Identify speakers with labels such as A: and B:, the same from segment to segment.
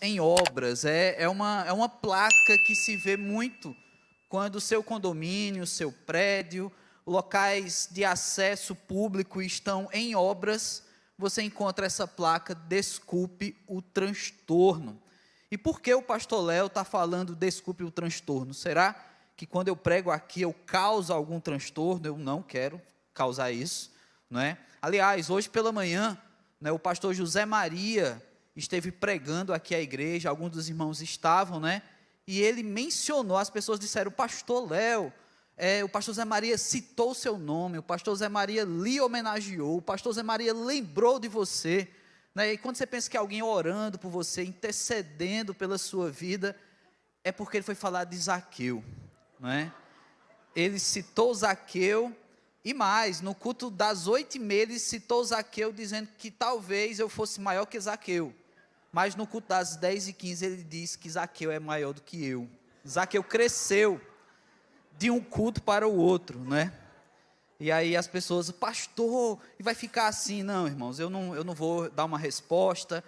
A: em obras. É uma placa que se vê muito quando o seu condomínio, o seu prédio, locais de acesso público estão em obras. Você encontra essa placa: desculpe o transtorno. E por que o pastor Léo está falando desculpe o transtorno? Será que quando eu prego aqui eu causo algum transtorno? Eu não quero causar isso, não é? Aliás, hoje pela manhã, né, o pastor José Maria esteve pregando aqui à igreja, alguns dos irmãos estavam, né? E ele mencionou, as pessoas disseram: pastor Léo, o pastor Zé Maria citou o seu nome, o pastor Zé Maria lhe homenageou, o pastor Zé Maria lembrou de você, né? E quando você pensa que alguém orando por você, intercedendo pela sua vida, é porque ele foi falar de Zaqueu, não é? Ele citou Zaqueu, e mais, no culto das 8h30, ele citou Zaqueu, dizendo que talvez eu fosse maior que Zaqueu, mas no culto das 10h15, ele disse que Zaqueu é maior do que eu. Zaqueu cresceu de um culto para o outro, né? E aí as pessoas: pastor, e vai ficar assim? Não, irmãos, eu não vou dar uma resposta.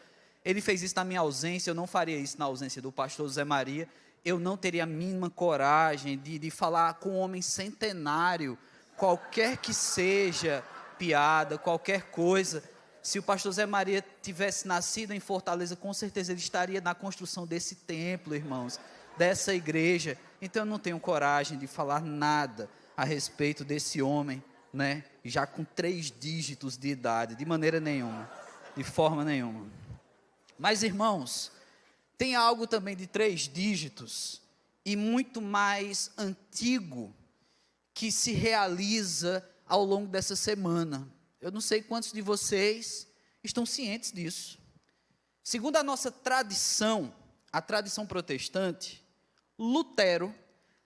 A: Ele fez isso na minha ausência, eu não faria isso na ausência do pastor José Maria. Eu não teria a mínima coragem de falar com um homem centenário, qualquer que seja piada, qualquer coisa. Se o pastor Zé Maria tivesse nascido em Fortaleza, com certeza ele estaria na construção desse templo, irmãos, dessa igreja. Então eu não tenho coragem de falar nada a respeito desse homem, né, já com 3 dígitos de idade, de maneira nenhuma, de forma nenhuma. Mas, irmãos, tem algo também de 3 dígitos, e muito mais antigo, que se realiza ao longo dessa semana. Eu não sei quantos de vocês estão cientes disso. Segundo a nossa tradição, a tradição protestante, Lutero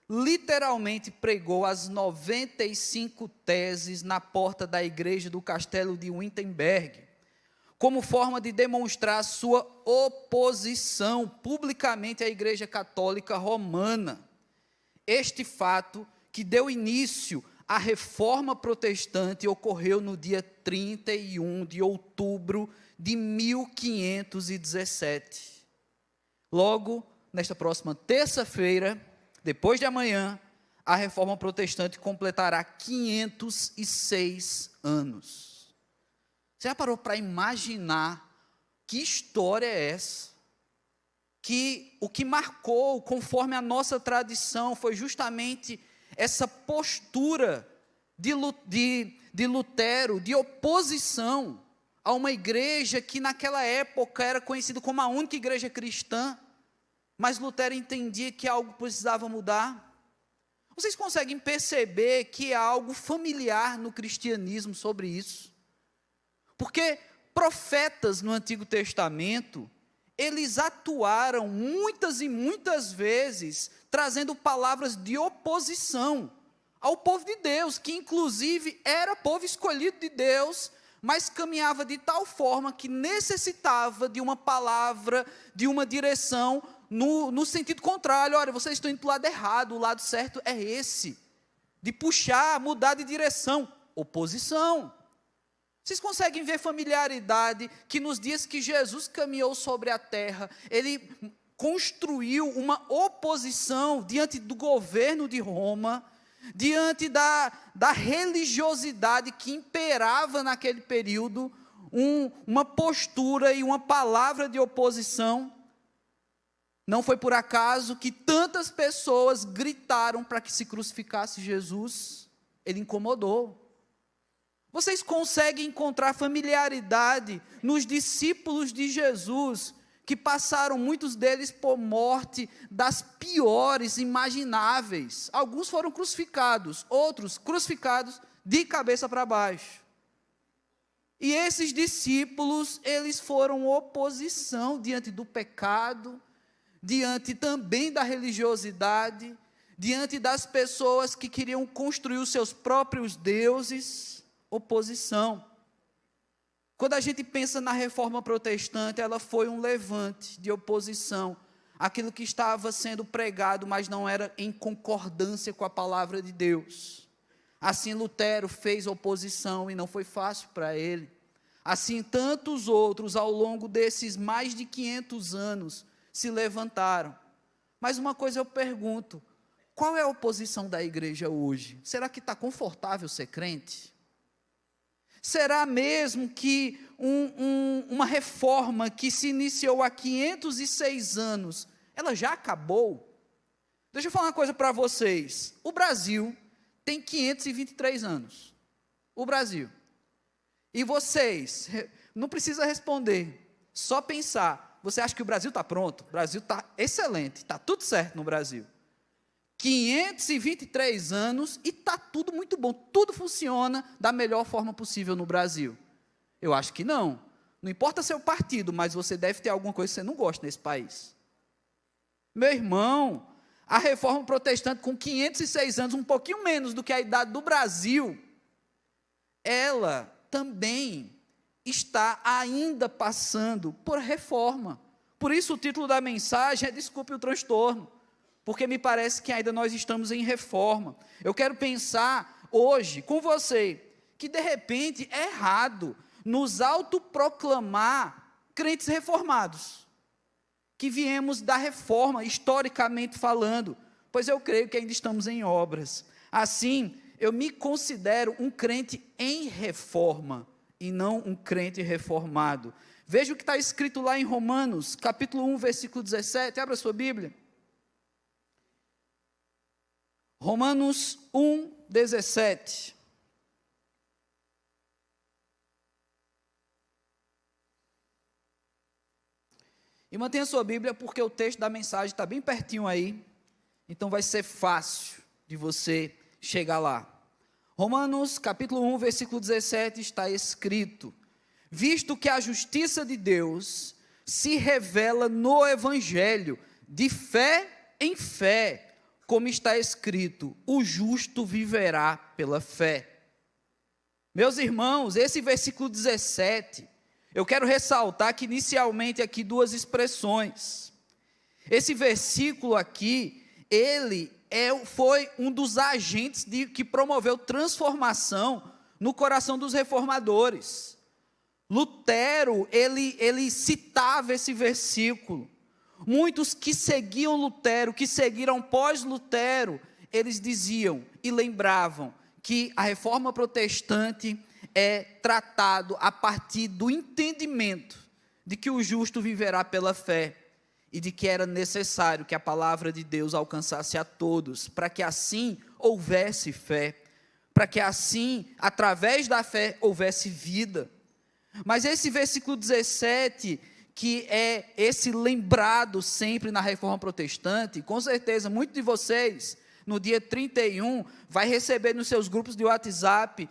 A: literalmente pregou as 95 teses na porta da igreja do castelo de Wittenberg, como forma de demonstrar sua oposição publicamente à igreja católica romana. Este fato, que deu início à reforma protestante, ocorreu no dia 31 de outubro de 1517. Logo, nesta próxima terça-feira, depois de amanhã, a reforma protestante completará 506 anos. Você já parou para imaginar que história é essa? Que o que marcou, conforme a nossa tradição, foi justamente essa postura de Lutero, de oposição a uma igreja que naquela época era conhecida como a única igreja cristã, mas Lutero entendia que algo precisava mudar. Vocês conseguem perceber que há algo familiar no cristianismo sobre isso? Porque profetas no Antigo Testamento, eles atuaram muitas e muitas vezes, trazendo palavras de oposição ao povo de Deus, que inclusive era povo escolhido de Deus, mas caminhava de tal forma que necessitava de uma palavra, de uma direção, no sentido contrário. Olha, vocês estão indo para o lado errado, o lado certo é esse, de puxar, mudar de direção, oposição. Vocês conseguem ver familiaridade que nos dias que Jesus caminhou sobre a terra, ele construiu uma oposição diante do governo de Roma, diante da religiosidade que imperava naquele período, uma postura e uma palavra de oposição. Não foi por acaso que tantas pessoas gritaram para que se crucificasse Jesus. Ele incomodou. Vocês conseguem encontrar familiaridade nos discípulos de Jesus, que passaram, muitos deles, por morte das piores imagináveis. Alguns foram crucificados, outros crucificados de cabeça para baixo. E esses discípulos, eles foram oposição diante do pecado, diante também da religiosidade, diante das pessoas que queriam construir os seus próprios deuses. Oposição. Quando a gente pensa na reforma protestante, ela foi um levante de oposição àquilo que estava sendo pregado, mas não era em concordância com a palavra de Deus. Assim Lutero fez oposição e não foi fácil para ele. Assim tantos outros, ao longo desses mais de 500 anos, se levantaram. Mas uma coisa eu pergunto: qual é a oposição da igreja hoje? Será que está confortável ser crente? Será mesmo que uma reforma que se iniciou há 506 anos, ela já acabou? Deixa eu falar uma coisa para vocês. O Brasil tem 523 anos. O Brasil. E vocês, não precisa responder, só pensar. Você acha que o Brasil está pronto? O Brasil está excelente, está tudo certo no Brasil. 523 anos e está tudo muito bom, tudo funciona da melhor forma possível no Brasil. Eu acho que não. Não importa seu partido, mas você deve ter alguma coisa que você não gosta nesse país. Meu irmão, a reforma protestante com 506 anos, um pouquinho menos do que a idade do Brasil, ela também está ainda passando por reforma. Por isso o título da mensagem é Desculpe o Transtorno, porque me parece que ainda nós estamos em reforma. Eu quero pensar hoje com você que de repente é errado nos autoproclamar crentes reformados, que viemos da reforma, historicamente falando, pois eu creio que ainda estamos em obras. Assim, eu me considero um crente em reforma, e não um crente reformado. Veja o que está escrito lá em Romanos, capítulo 1, versículo 17, abra sua Bíblia. Romanos 1, 17. E mantenha a sua Bíblia, porque o texto da mensagem está bem pertinho aí, então vai ser fácil de você chegar lá. Romanos, capítulo 1, versículo 17, está escrito: visto que a justiça de Deus se revela no Evangelho, de fé em fé, como está escrito, o justo viverá pela fé. Meus irmãos, esse versículo 17, eu quero ressaltar que inicialmente aqui duas expressões. Esse versículo aqui, ele foi um dos agentes que promoveu transformação no coração dos reformadores. Lutero, ele citava esse versículo. Muitos que seguiam Lutero, que seguiram pós-Lutero, eles diziam e lembravam que a reforma protestante é tratado a partir do entendimento de que o justo viverá pela fé e de que era necessário que a palavra de Deus alcançasse a todos, para que assim houvesse fé, para que assim, através da fé, houvesse vida. Mas esse versículo 17, que é esse lembrado sempre na reforma protestante, com certeza muitos de vocês, no dia 31, vai receber nos seus grupos de WhatsApp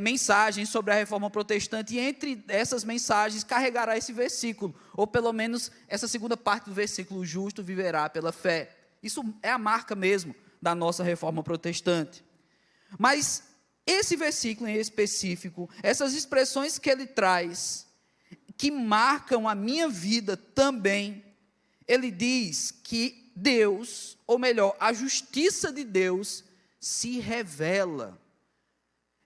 A: mensagens sobre a reforma protestante, e entre essas mensagens carregará esse versículo, ou pelo menos essa segunda parte do versículo: o justo viverá pela fé. Isso é a marca mesmo da nossa reforma protestante. Mas esse versículo em específico, essas expressões que ele traz, que marcam a minha vida também, ele diz que Deus, ou melhor, a justiça de Deus se revela.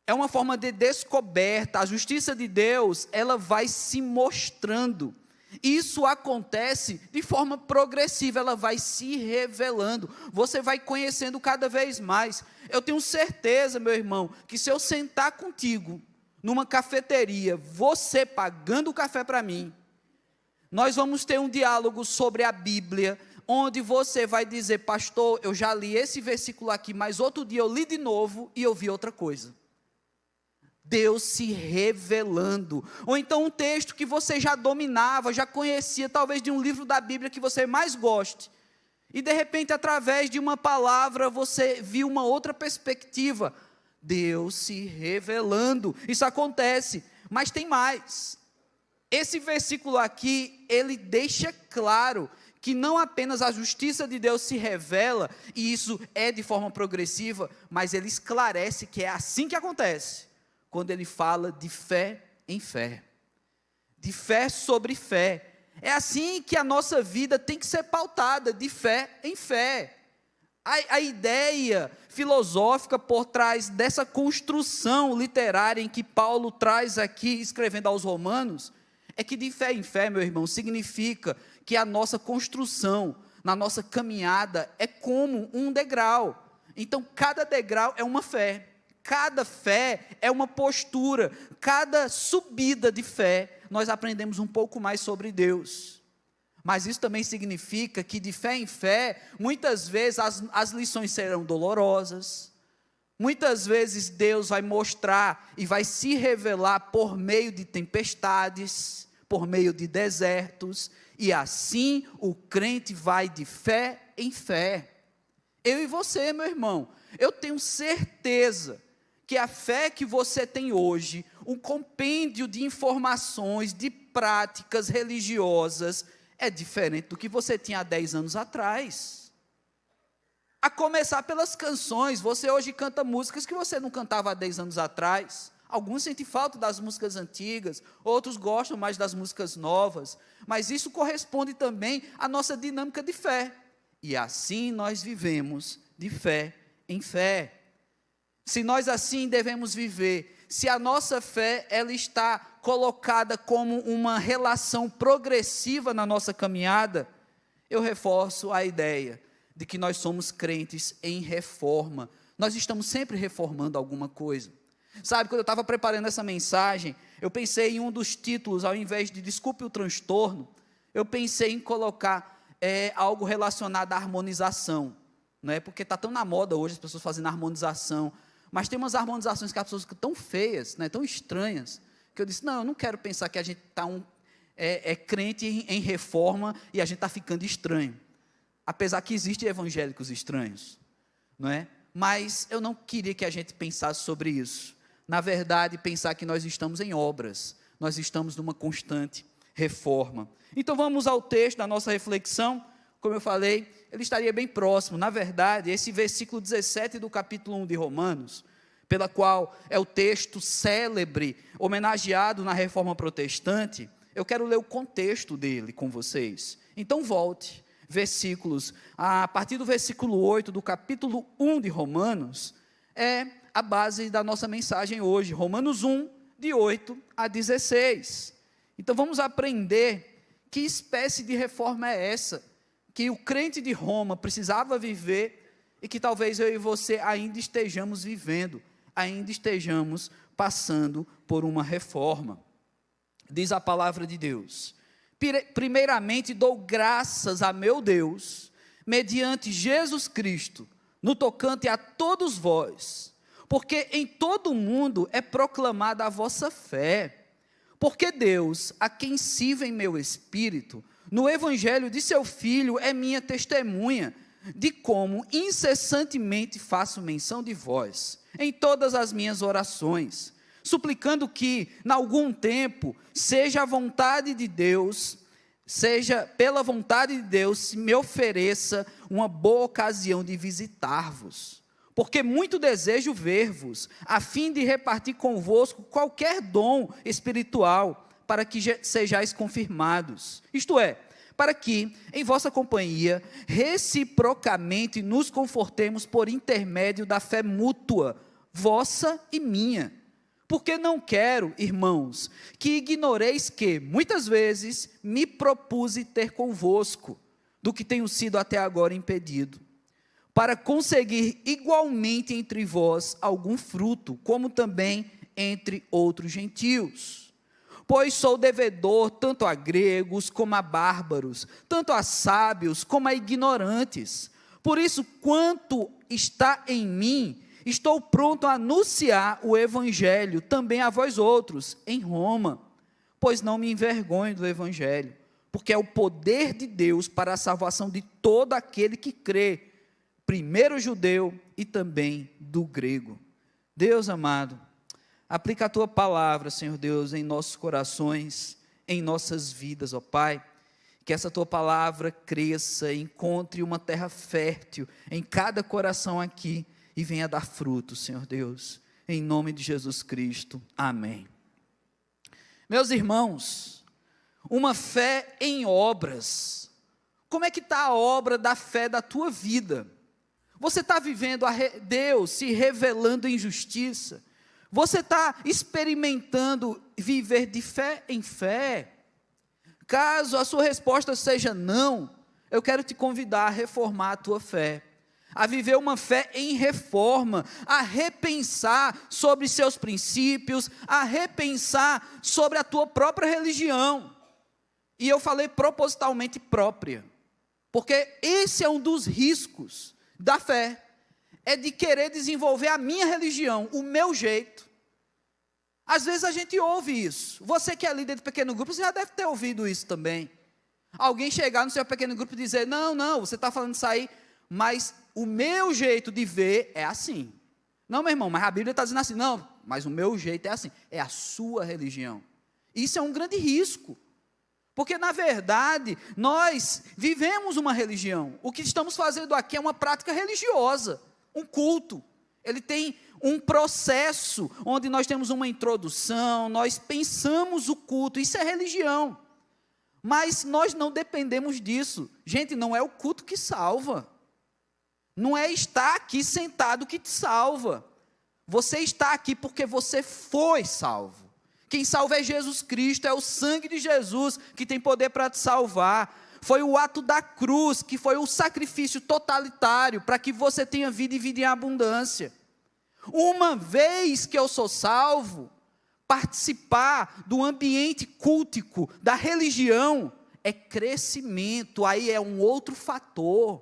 A: É uma forma de descoberta. A justiça de Deus, ela vai se mostrando. Isso acontece de forma progressiva, ela vai se revelando. Você vai conhecendo cada vez mais. Eu tenho certeza, meu irmão, que se eu sentar contigo numa cafeteria, você pagando o café para mim, nós vamos ter um diálogo sobre a Bíblia, onde você vai dizer: pastor, eu já li esse versículo aqui, mas outro dia eu li de novo e eu vi outra coisa. Deus se revelando. Ou então um texto que você já dominava, já conhecia, talvez de um livro da Bíblia que você mais goste, e de repente, através de uma palavra, você viu uma outra perspectiva. Deus se revelando. Isso acontece, mas tem mais. Esse versículo aqui, ele deixa claro que não apenas a justiça de Deus se revela, e isso é de forma progressiva, mas ele esclarece que é assim que acontece, quando ele fala de fé em fé, de fé sobre fé. É assim que a nossa vida tem que ser pautada, de fé em fé. A ideia filosófica por trás dessa construção literária em que Paulo traz aqui, escrevendo aos Romanos, é que de fé em fé, meu irmão, significa que a nossa construção, na nossa caminhada, é como um degrau. Então, cada degrau é uma fé. Cada fé é uma postura. Cada subida de fé, nós aprendemos um pouco mais sobre Deus. Mas isso também significa que de fé em fé, muitas vezes as lições serão dolorosas. Muitas vezes Deus vai mostrar e vai se revelar por meio de tempestades, por meio de desertos, e assim o crente vai de fé em fé. Eu e você, meu irmão, eu tenho certeza que a fé que você tem hoje, um compêndio de informações, de práticas religiosas, é diferente do que você tinha há 10 anos atrás. A começar pelas canções, você hoje canta músicas que você não cantava há 10 anos atrás. Alguns sentem falta das músicas antigas, outros gostam mais das músicas novas, mas isso corresponde também à nossa dinâmica de fé. E assim nós vivemos de fé em fé. Se nós assim devemos viver, se a nossa fé ela está colocada como uma relação progressiva na nossa caminhada, eu reforço a ideia de que nós somos crentes em reforma. Nós estamos sempre reformando alguma coisa. Sabe, quando eu estava preparando essa mensagem, eu pensei em um dos títulos, ao invés de Desculpe o Transtorno, eu pensei em colocar algo relacionado à harmonização, né? Porque está tão na moda hoje as pessoas fazendo harmonização, mas tem umas harmonizações que as pessoas ficam tão feias, né, tão estranhas, que eu disse, não, eu não quero pensar que a gente está crente em reforma e a gente está ficando estranho. Apesar que existem evangélicos estranhos, não é? Mas eu não queria que a gente pensasse sobre isso. Na verdade, pensar que nós estamos em obras, nós estamos numa constante reforma. Então vamos ao texto da nossa reflexão. Como eu falei, ele estaria bem próximo. Na verdade, esse versículo 17 do capítulo 1 de Romanos, pela qual é o texto célebre, homenageado na Reforma Protestante, eu quero ler o contexto dele com vocês. Então volte. Versículos, a partir do versículo 8 do capítulo 1 de Romanos, é a base da nossa mensagem hoje, Romanos 1, de 8 a 16. Então vamos aprender que espécie de reforma é essa, que o crente de Roma precisava viver, e que talvez eu e você ainda estejamos vivendo, ainda estejamos passando por uma reforma. Diz a palavra de Deus: primeiramente dou graças a meu Deus, mediante Jesus Cristo, no tocante a todos vós, porque em todo o mundo é proclamada a vossa fé, porque Deus, a quem sirvo em meu espírito, no evangelho de seu Filho, é minha testemunha, de como incessantemente faço menção de vós, em todas as minhas orações, suplicando que, em algum tempo, seja a vontade de Deus, seja pela vontade de Deus, se me ofereça uma boa ocasião de visitar-vos, porque muito desejo ver-vos, a fim de repartir convosco qualquer dom espiritual, para que sejais confirmados, isto é, para que, em vossa companhia, reciprocamente nos confortemos por intermédio da fé mútua, vossa e minha. Porque não quero, irmãos, que ignoreis que, muitas vezes, me propuse ter convosco, do que tenho sido até agora impedido, para conseguir igualmente entre vós algum fruto, como também entre outros gentios. Pois sou devedor tanto a gregos como a bárbaros, tanto a sábios como a ignorantes. Por isso, quanto está em mim, estou pronto a anunciar o evangelho também a vós outros, em Roma, pois não me envergonho do evangelho, porque é o poder de Deus para a salvação de todo aquele que crê, primeiro o judeu e também do grego. Deus amado, aplica a tua palavra, Senhor Deus, em nossos corações, em nossas vidas, ó Pai, que essa tua palavra cresça, encontre uma terra fértil em cada coração aqui, e venha dar fruto, Senhor Deus, em nome de Jesus Cristo, amém. Meus irmãos, uma fé em obras, como é que está a obra da fé da tua vida? Você está vivendo Deus se revelando em justiça? Você está experimentando viver de fé em fé? Caso a sua resposta seja não, eu quero te convidar a reformar a tua fé, a viver uma fé em reforma, a repensar sobre seus princípios, a repensar sobre a tua própria religião. E eu falei propositalmente própria, porque esse é um dos riscos da fé, é de querer desenvolver a minha religião, o meu jeito. Às vezes a gente ouve isso. Você que é líder de pequeno grupo, você já deve ter ouvido isso também. Alguém chegar no seu pequeno grupo e dizer, não, você está falando isso aí, mas o meu jeito de ver é assim. Não, meu irmão, mas a Bíblia está dizendo assim. Não, mas o meu jeito é assim. É a sua religião. Isso é um grande risco. Porque, na verdade, nós vivemos uma religião. O que estamos fazendo aqui é uma prática religiosa, um culto. Ele tem um processo onde nós temos uma introdução, nós pensamos o culto, isso é religião. Mas nós não dependemos disso. Gente, não é o culto que salva. Não é estar aqui sentado que te salva. Você está aqui porque você foi salvo. Quem salva é Jesus Cristo, é o sangue de Jesus que tem poder para te salvar. Foi o ato da cruz, que foi o sacrifício totalitário para que você tenha vida e vida em abundância. Uma vez que eu sou salvo, participar do ambiente cultico, da religião, é crescimento, aí é um outro fator.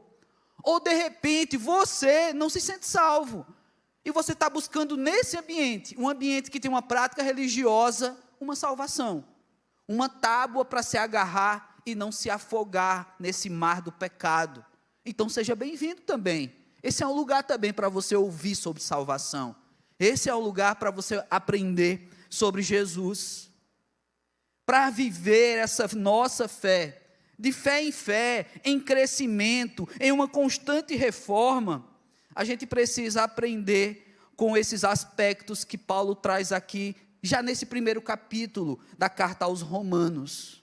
A: Ou de repente você não se sente salvo, e você está buscando nesse ambiente, um ambiente que tem uma prática religiosa, uma salvação, uma tábua para se agarrar e não se afogar nesse mar do pecado. Então seja bem-vindo também. Esse é um lugar também para você ouvir sobre salvação. Esse é um lugar para você aprender sobre Jesus. Para viver essa nossa fé, de fé, em crescimento, em uma constante reforma, a gente precisa aprender com esses aspectos que Paulo traz aqui, já nesse primeiro capítulo da carta aos Romanos.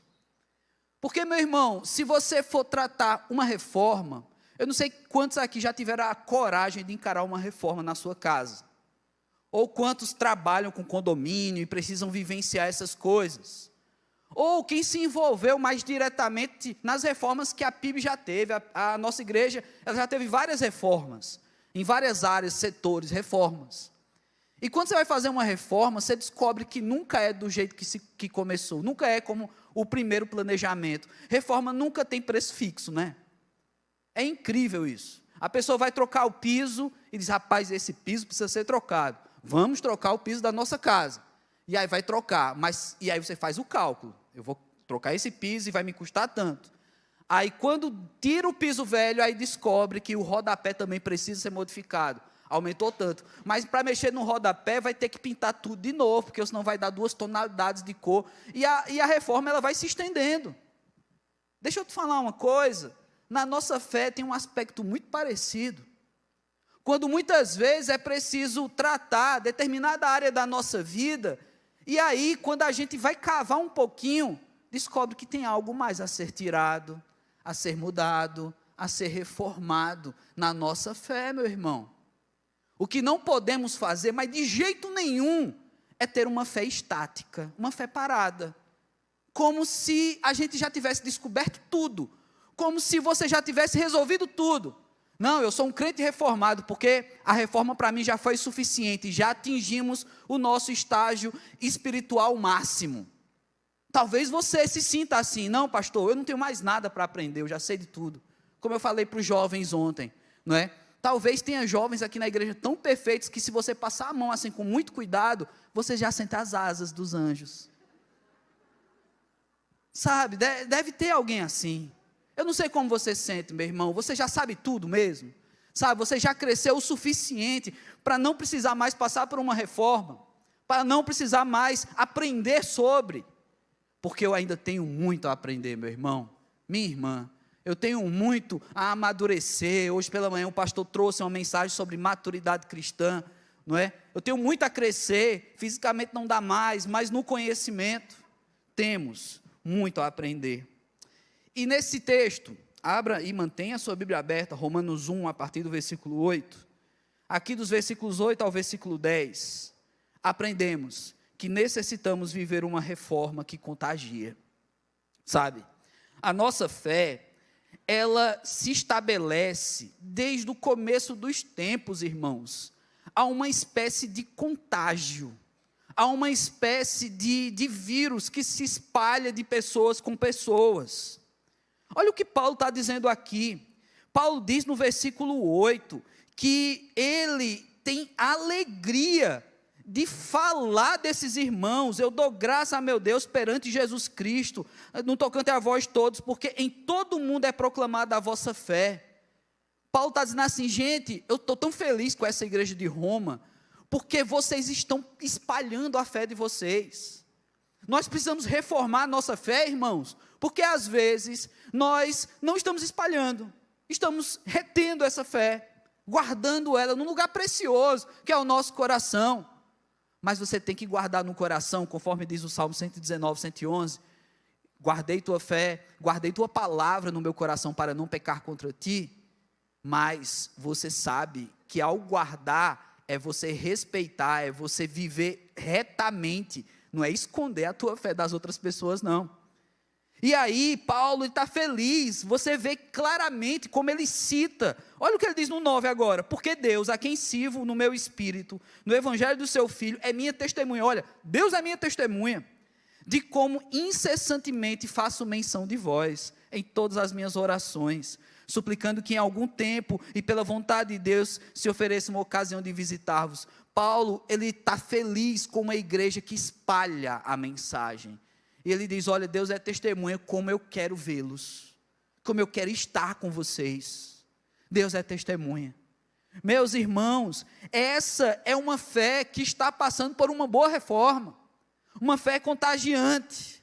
A: Porque, meu irmão, se você for tratar uma reforma, eu não sei quantos aqui já tiveram a coragem de encarar uma reforma na sua casa, ou quantos trabalham com condomínio e precisam vivenciar essas coisas, ou quem se envolveu mais diretamente nas reformas que a PIB já teve. A nossa igreja, ela já teve várias reformas, em várias áreas, setores, reformas. E quando você vai fazer uma reforma, você descobre que nunca é do jeito que começou, nunca é como o primeiro planejamento. Reforma nunca tem preço fixo, né? É incrível isso. A pessoa vai trocar o piso e diz, rapaz, esse piso precisa ser trocado. Vamos trocar o piso da nossa casa. E aí vai trocar, e aí você faz o cálculo. Eu vou trocar esse piso e vai me custar tanto. Aí quando tira o piso velho, aí descobre que o rodapé também precisa ser modificado. Aumentou tanto. Mas para mexer no rodapé vai ter que pintar tudo de novo, porque senão vai dar 2 tonalidades de cor. E a reforma ela vai se estendendo. Deixa eu te falar uma coisa. Na nossa fé tem um aspecto muito parecido. Quando muitas vezes é preciso tratar determinada área da nossa vida, e aí quando a gente vai cavar um pouquinho, descobre que tem algo mais a ser tirado, a ser mudado, a ser reformado na nossa fé, meu irmão. O que não podemos fazer, mas de jeito nenhum, é ter uma fé estática, uma fé parada, como se a gente já tivesse descoberto tudo, como se você já tivesse resolvido tudo. Não, eu sou um crente reformado, porque a reforma para mim já foi suficiente, já atingimos o nosso estágio espiritual máximo. Talvez você se sinta assim, não pastor, eu não tenho mais nada para aprender, eu já sei de tudo. Como eu falei para os jovens ontem, não é? Talvez tenha jovens aqui na igreja tão perfeitos, que se você passar a mão assim com muito cuidado, você já sente as asas dos anjos. Sabe, deve ter alguém assim. Eu não sei como você sente, meu irmão, você já sabe tudo mesmo? Sabe, você já cresceu o suficiente para não precisar mais passar por uma reforma, para não precisar mais aprender sobre, porque eu ainda tenho muito a aprender, meu irmão, minha irmã, eu tenho muito a amadurecer. Hoje pela manhã o pastor trouxe uma mensagem sobre maturidade cristã, não é? Eu tenho muito a crescer, fisicamente não dá mais, mas no conhecimento temos muito a aprender. E nesse texto, abra e mantenha a sua Bíblia aberta, Romanos 1, a partir do versículo 8. Aqui dos versículos 8 ao versículo 10, aprendemos que necessitamos viver uma reforma que contagia. sabe? A nossa fé, ela se estabelece desde o começo dos tempos, irmãos. Há uma espécie de contágio, há uma espécie de vírus que se espalha de pessoas com pessoas. Olha o que Paulo está dizendo aqui. Paulo diz no versículo 8, que ele tem alegria de falar desses irmãos. Eu dou graça a meu Deus perante Jesus Cristo, no tocante a vós todos, porque em todo mundo é proclamada a vossa fé. Paulo está dizendo assim, gente, eu estou tão feliz com essa igreja de Roma, porque vocês estão espalhando a fé de vocês. Nós precisamos reformar a nossa fé, irmãos, porque às vezes nós não estamos espalhando, estamos retendo essa fé, guardando ela num lugar precioso, que é o nosso coração. Mas você tem que guardar no coração, conforme diz o Salmo 119, 111, guardei tua fé, guardei tua palavra no meu coração para não pecar contra ti. Mas você sabe que ao guardar é você respeitar, é você viver retamente, não é esconder a tua fé das outras pessoas, não. E aí Paulo está feliz, você vê claramente como ele cita, olha o que ele diz no 9 agora, porque Deus, a quem sirvo no meu espírito, no evangelho do seu filho, é minha testemunha. Olha, Deus é minha testemunha, de como incessantemente faço menção de vós, em todas as minhas orações, suplicando que em algum tempo, e pela vontade de Deus, se ofereça uma ocasião de visitar-vos. Paulo, ele está feliz com uma igreja que espalha a mensagem, e ele diz, olha, Deus é testemunha, como eu quero vê-los, como eu quero estar com vocês, Deus é testemunha. Meus irmãos, essa é uma fé que está passando por uma boa reforma, uma fé contagiante,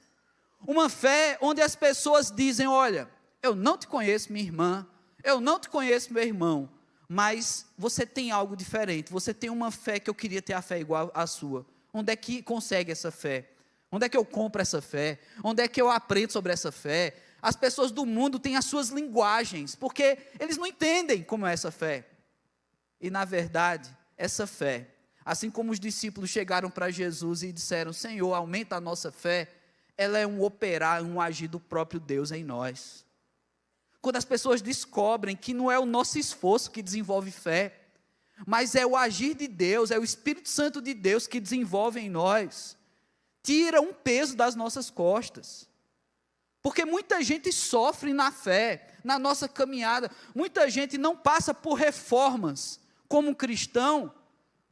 A: uma fé onde as pessoas dizem, olha, eu não te conheço, minha irmã, eu não te conheço, meu irmão, mas você tem algo diferente, você tem uma fé que eu queria ter a fé igual à sua. Onde é que consegue essa fé? Onde é que eu compro essa fé? Onde é que eu aprendo sobre essa fé? As pessoas do mundo têm as suas linguagens, porque eles não entendem como é essa fé. E na verdade, essa fé, assim como os discípulos chegaram para Jesus e disseram, Senhor, aumenta a nossa fé, ela é um operar, um agir do próprio Deus em nós. Quando as pessoas descobrem que não é o nosso esforço que desenvolve fé, mas é o agir de Deus, é o Espírito Santo de Deus que desenvolve em nós, tira um peso das nossas costas, porque muita gente sofre na fé, na nossa caminhada, muita gente não passa por reformas como cristão,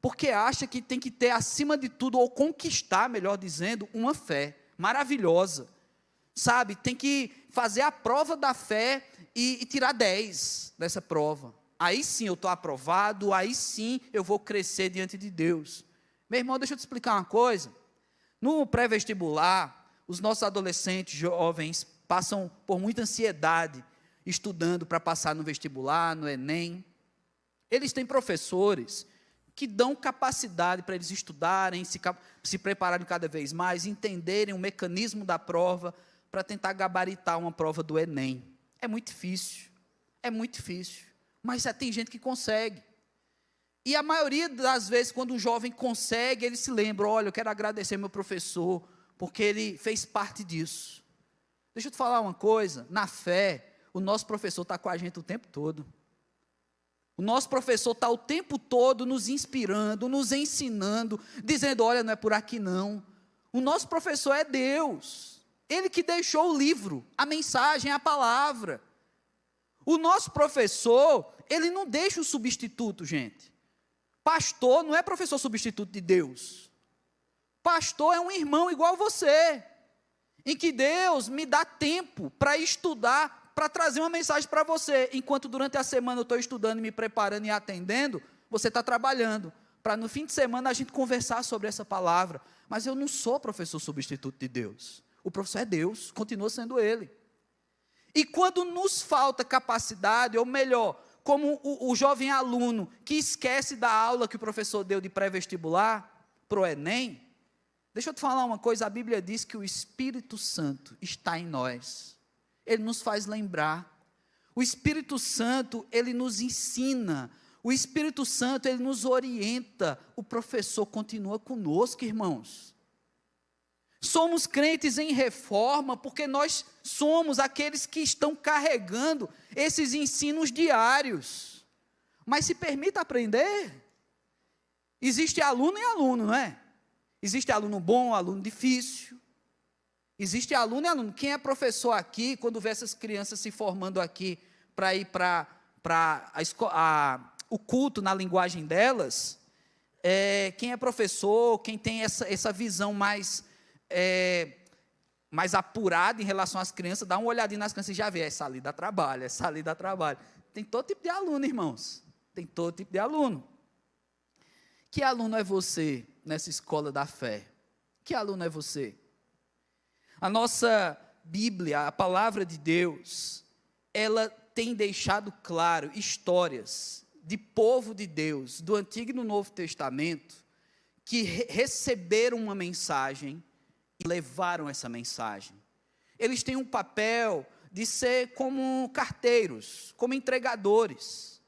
A: porque acha que tem que ter acima de tudo, ou conquistar, melhor dizendo, uma fé maravilhosa, sabe, tem que fazer a prova da fé e tirar 10 dessa prova, aí sim eu estou aprovado, aí sim eu vou crescer diante de Deus. Meu irmão, deixa eu te explicar uma coisa. No pré-vestibular, os nossos adolescentes, jovens, passam por muita ansiedade, estudando para passar no vestibular, no Enem. Eles têm professores que dão capacidade para eles estudarem, se prepararem cada vez mais, entenderem o mecanismo da prova, para tentar gabaritar uma prova do Enem. É muito difícil, mas tem gente que consegue. E a maioria das vezes, quando um jovem consegue, ele se lembra, olha, eu quero agradecer meu professor, porque ele fez parte disso. Deixa eu te falar uma coisa, na fé, o nosso professor está com a gente o tempo todo. O nosso professor está o tempo todo nos inspirando, nos ensinando, dizendo, olha, não é por aqui não. O nosso professor é Deus, ele que deixou o livro, a mensagem, a palavra. O nosso professor, ele não deixa o substituto, gente. Pastor não é professor substituto de Deus. Pastor é um irmão igual você, em que Deus me dá tempo para estudar, para trazer uma mensagem para você, enquanto durante a semana eu estou estudando, me preparando e atendendo, você está trabalhando, para no fim de semana a gente conversar sobre essa palavra. Mas eu não sou professor substituto de Deus, o professor é Deus, continua sendo Ele. E quando nos falta capacidade, ou melhor, como o jovem aluno que esquece da aula que o professor deu de pré-vestibular, para o Enem, deixa eu te falar uma coisa, a Bíblia diz que o Espírito Santo está em nós, ele nos faz lembrar, o Espírito Santo, ele nos ensina, o Espírito Santo, ele nos orienta, o professor continua conosco, irmãos. Somos crentes em reforma porque nós somos aqueles que estão carregando esses ensinos diários. Mas se permita aprender. Existe aluno e aluno, não é? Existe aluno bom, aluno difícil. Existe aluno e aluno. Quem é professor aqui, quando vê essas crianças se formando aqui para ir para o culto na linguagem delas, quem é professor, quem tem essa visão mais apurada em relação às crianças, dá uma olhadinha nas crianças e já vê, essa ali dá trabalho, essa ali dá trabalho. Tem todo tipo de aluno, irmãos. Tem todo tipo de aluno. Que aluno é você nessa escola da fé? Que aluno é você? A nossa Bíblia, a palavra de Deus, ela tem deixado claro histórias de povo de Deus, do Antigo e do Novo Testamento, que receberam uma mensagem e levaram essa mensagem. Eles têm um papel de ser como carteiros, como entregadores.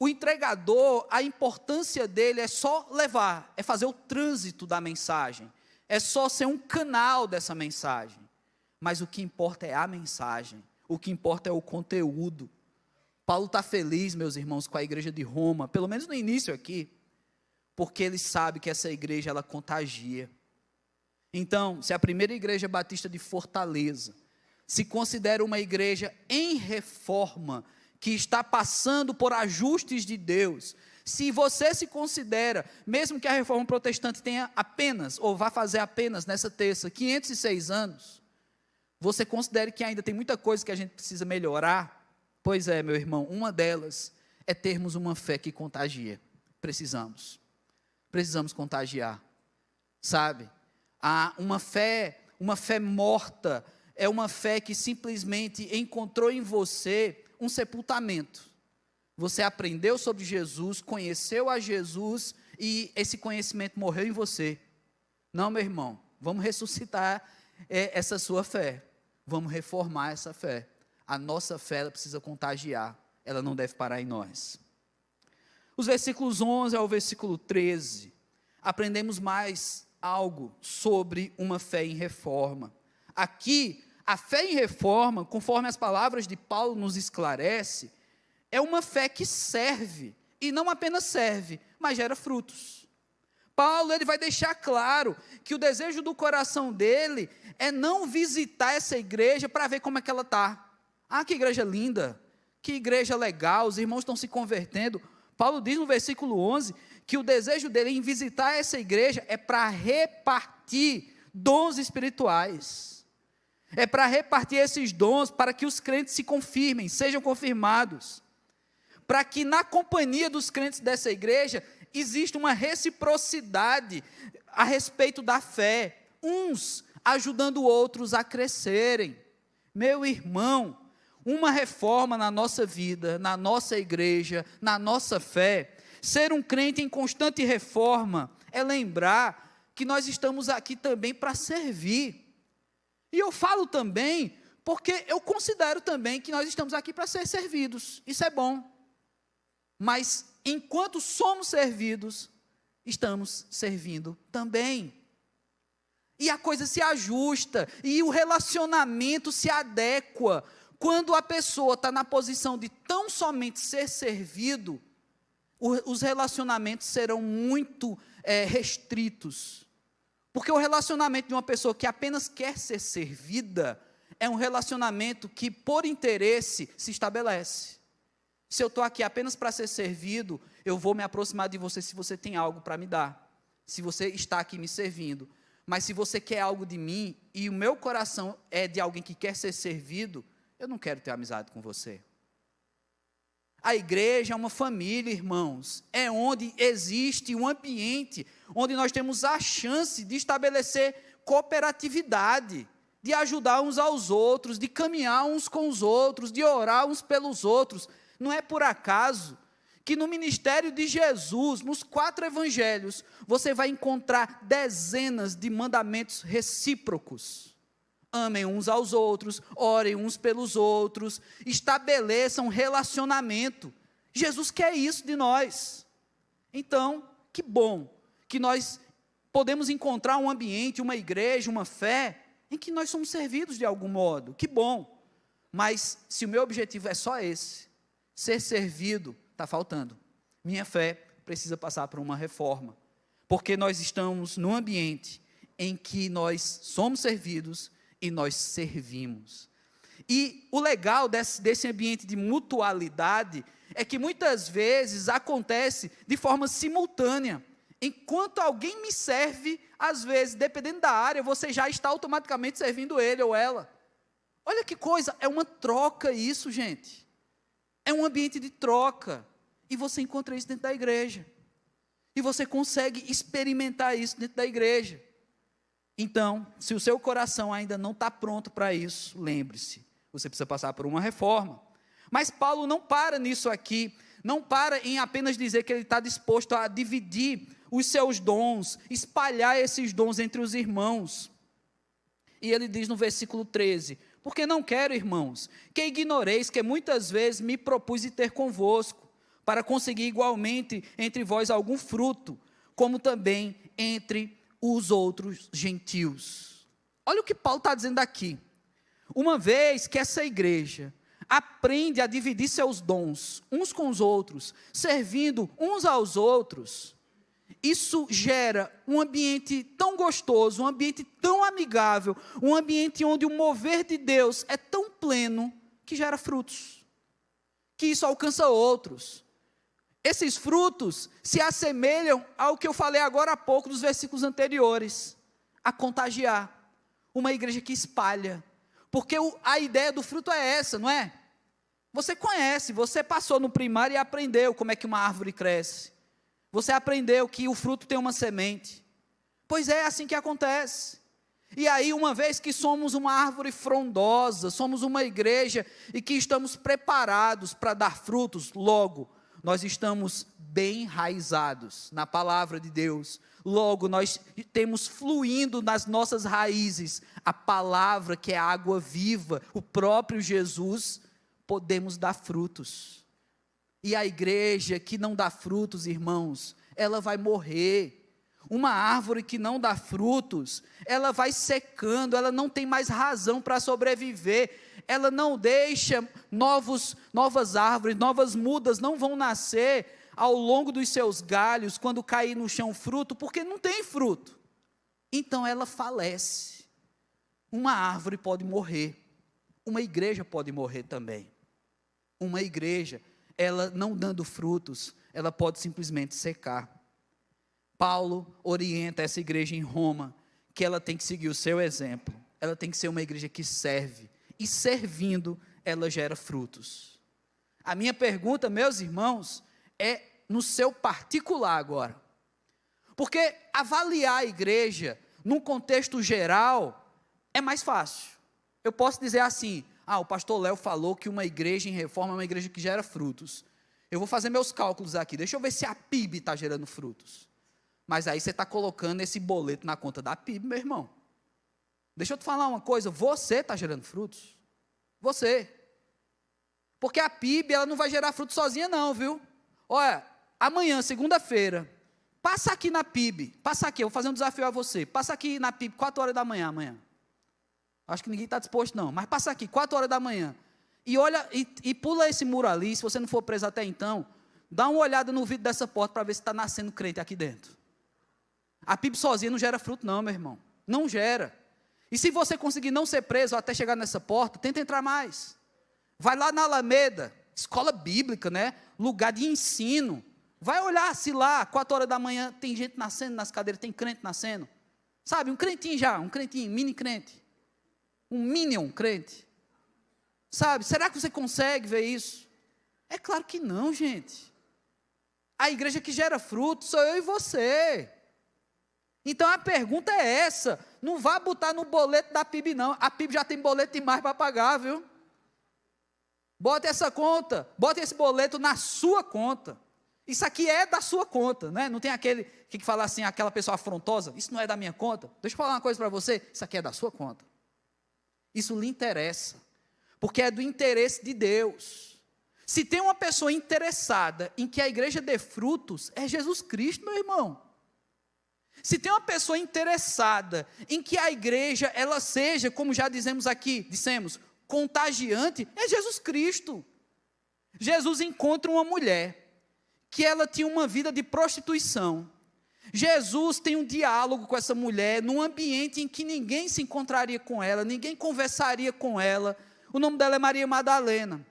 A: O entregador, a importância dele é só levar, é fazer o trânsito da mensagem, é só ser um canal dessa mensagem. Mas o que importa é a mensagem, o que importa é o conteúdo. Paulo está feliz, meus irmãos, com a igreja de Roma, pelo menos no início aqui, porque ele sabe que essa igreja, ela contagia. Então, se a primeira igreja batista de Fortaleza se considera uma igreja em reforma, que está passando por ajustes de Deus, se você se considera, mesmo que a reforma protestante tenha apenas, ou vá fazer apenas nessa terça, 506 anos, você considere que ainda tem muita coisa que a gente precisa melhorar? Pois é, meu irmão, uma delas é termos uma fé que contagia. Precisamos contagiar, sabe? Uma fé morta é uma fé que simplesmente encontrou em você um sepultamento. Você aprendeu sobre Jesus, conheceu a Jesus e esse conhecimento morreu em você. Não, meu irmão, vamos ressuscitar essa sua fé. Vamos reformar essa fé. A nossa fé, ela precisa contagiar. Ela não deve parar em nós. Os versículos 11 ao versículo 13, aprendemos mais algo sobre uma fé em reforma. Aqui, a fé em reforma, conforme as palavras de Paulo nos esclarece, é uma fé que serve, e não apenas serve, mas gera frutos. Paulo, ele vai deixar claro que o desejo do coração dele é não visitar essa igreja para ver como é que ela está. Ah, que igreja linda, que igreja legal, os irmãos estão se convertendo. Paulo diz no versículo 11, que o desejo dele em visitar essa igreja é para repartir dons espirituais. É para repartir esses dons, para que os crentes se confirmem, sejam confirmados. Para que na companhia dos crentes dessa igreja, exista uma reciprocidade a respeito da fé. Uns ajudando outros a crescerem. Meu irmão, uma reforma na nossa vida, na nossa igreja, na nossa fé, ser um crente em constante reforma, é lembrar que nós estamos aqui também para servir. E eu falo também, porque eu considero também que nós estamos aqui para ser servidos, isso é bom. Mas, enquanto somos servidos, estamos servindo também. E a coisa se ajusta, e o relacionamento se adequa. Quando a pessoa está na posição de tão somente ser servido, os relacionamentos serão muito restritos. Porque o relacionamento de uma pessoa que apenas quer ser servida, é um relacionamento que, por interesse, se estabelece. Se eu estou aqui apenas para ser servido, eu vou me aproximar de você se você tem algo para me dar. Se você está aqui me servindo. Mas se você quer algo de mim, e o meu coração é de alguém que quer ser servido, eu não quero ter amizade com você. A igreja é uma família, irmãos. É onde existe um ambiente, onde nós temos a chance de estabelecer cooperatividade, de ajudar uns aos outros, de caminhar uns com os outros, de orar uns pelos outros. Não é por acaso que no ministério de Jesus, nos 4 evangelhos, você vai encontrar dezenas de mandamentos recíprocos. Amem uns aos outros, orem uns pelos outros, estabeleçam relacionamento. Jesus quer isso de nós. Então, que bom que nós podemos encontrar um ambiente, uma igreja, uma fé, em que nós somos servidos de algum modo. Que bom. Mas se o meu objetivo é só esse, ser servido, está faltando. Minha fé precisa passar por uma reforma. Porque nós estamos num ambiente em que nós somos servidos e nós servimos. E o legal desse ambiente de mutualidade é que muitas vezes acontece de forma simultânea. Enquanto alguém me serve, às vezes, dependendo da área, você já está automaticamente servindo ele ou ela. Olha que coisa, é uma troca isso, gente. É um ambiente de troca. E você encontra isso dentro da igreja. E você consegue experimentar isso dentro da igreja. Então, se o seu coração ainda não está pronto para isso, lembre-se, você precisa passar por uma reforma. Mas Paulo não para nisso aqui, não para em apenas dizer que ele está disposto a dividir os seus dons, espalhar esses dons entre os irmãos. E ele diz no versículo 13, porque não quero, irmãos, que ignoreis que muitas vezes me propus de ter convosco, para conseguir igualmente entre vós algum fruto, como também entre os outros gentios. Olha o que Paulo está dizendo aqui. Uma vez que essa igreja aprende a dividir seus dons uns com os outros, servindo uns aos outros, isso gera um ambiente tão gostoso, um ambiente tão amigável, um ambiente onde o mover de Deus é tão pleno, que gera frutos, que isso alcança outros. Esses frutos se assemelham ao que eu falei agora há pouco, dos versículos anteriores, a contagiar, uma igreja que espalha, porque a ideia do fruto é essa, não é? Você conhece, você passou no primário e aprendeu como é que uma árvore cresce, você aprendeu que o fruto tem uma semente, pois é assim que acontece. E aí, uma vez que somos uma árvore frondosa, somos uma igreja e que estamos preparados para dar frutos, logo, nós estamos bem enraizados na palavra de Deus, logo nós temos fluindo nas nossas raízes a palavra que é água viva, o próprio Jesus, podemos dar frutos. E a igreja que não dá frutos, irmãos, ela vai morrer. Uma árvore que não dá frutos, ela vai secando, ela não tem mais razão para sobreviver, ela não deixa novas árvores, novas mudas não vão nascer ao longo dos seus galhos, quando cair no chão fruto, porque não tem fruto. Então ela falece. Uma árvore pode morrer, uma igreja pode morrer também. Uma igreja, ela não dando frutos, ela pode simplesmente secar. Paulo orienta essa igreja em Roma, que ela tem que seguir o seu exemplo, ela tem que ser uma igreja que serve, e servindo, ela gera frutos. A minha pergunta, meus irmãos, é no seu particular agora, porque avaliar a igreja, num contexto geral, é mais fácil. Eu posso dizer assim, o pastor Léo falou que uma igreja em reforma é uma igreja que gera frutos. Eu vou fazer meus cálculos aqui, deixa eu ver se a PIB está gerando frutos. Mas aí você está colocando esse boleto na conta da PIB, meu irmão. Deixa eu te falar uma coisa, você está gerando frutos. Você. Porque a PIB, ela não vai gerar frutos sozinha não, viu? Olha, amanhã, segunda-feira, passa aqui na PIB, passa aqui, eu vou fazer um desafio a você, passa aqui na PIB, 4 horas da manhã, amanhã. Acho que ninguém está disposto não, mas passa aqui, 4 horas da manhã, e olha, e pula esse muro ali, se você não for preso até então, dá uma olhada no vidro dessa porta, para ver se está nascendo crente aqui dentro. A PIB sozinha não gera fruto não, meu irmão, não gera. E se você conseguir não ser preso até chegar nessa porta, tenta entrar mais. Vai lá na Alameda, escola bíblica, né? Lugar de ensino. Vai olhar se lá, 4 horas da manhã, tem gente nascendo nas cadeiras, tem crente nascendo. Sabe, um crentinho já, um crentinho, mini crente. Um minion crente. Sabe, será que você consegue ver isso? É claro que não, gente. A igreja que gera fruto sou eu e você. Então a pergunta é essa, não vá botar no boleto da PIB não, a PIB já tem boleto demais para pagar, viu? Bota essa conta, bota esse boleto na sua conta, isso aqui é da sua conta, né? Não tem aquele que fala assim, aquela pessoa afrontosa, isso não é da minha conta, deixa eu falar uma coisa para você, isso aqui é da sua conta, isso lhe interessa, porque é do interesse de Deus. Se tem uma pessoa interessada em que a igreja dê frutos, é Jesus Cristo, meu irmão. Se tem uma pessoa interessada em que a igreja ela seja, como já dissemos, contagiante, é Jesus Cristo. Jesus encontra uma mulher que ela tinha uma vida de prostituição. Jesus tem um diálogo com essa mulher num ambiente em que ninguém se encontraria com ela, ninguém conversaria com ela. O nome dela é Maria Madalena.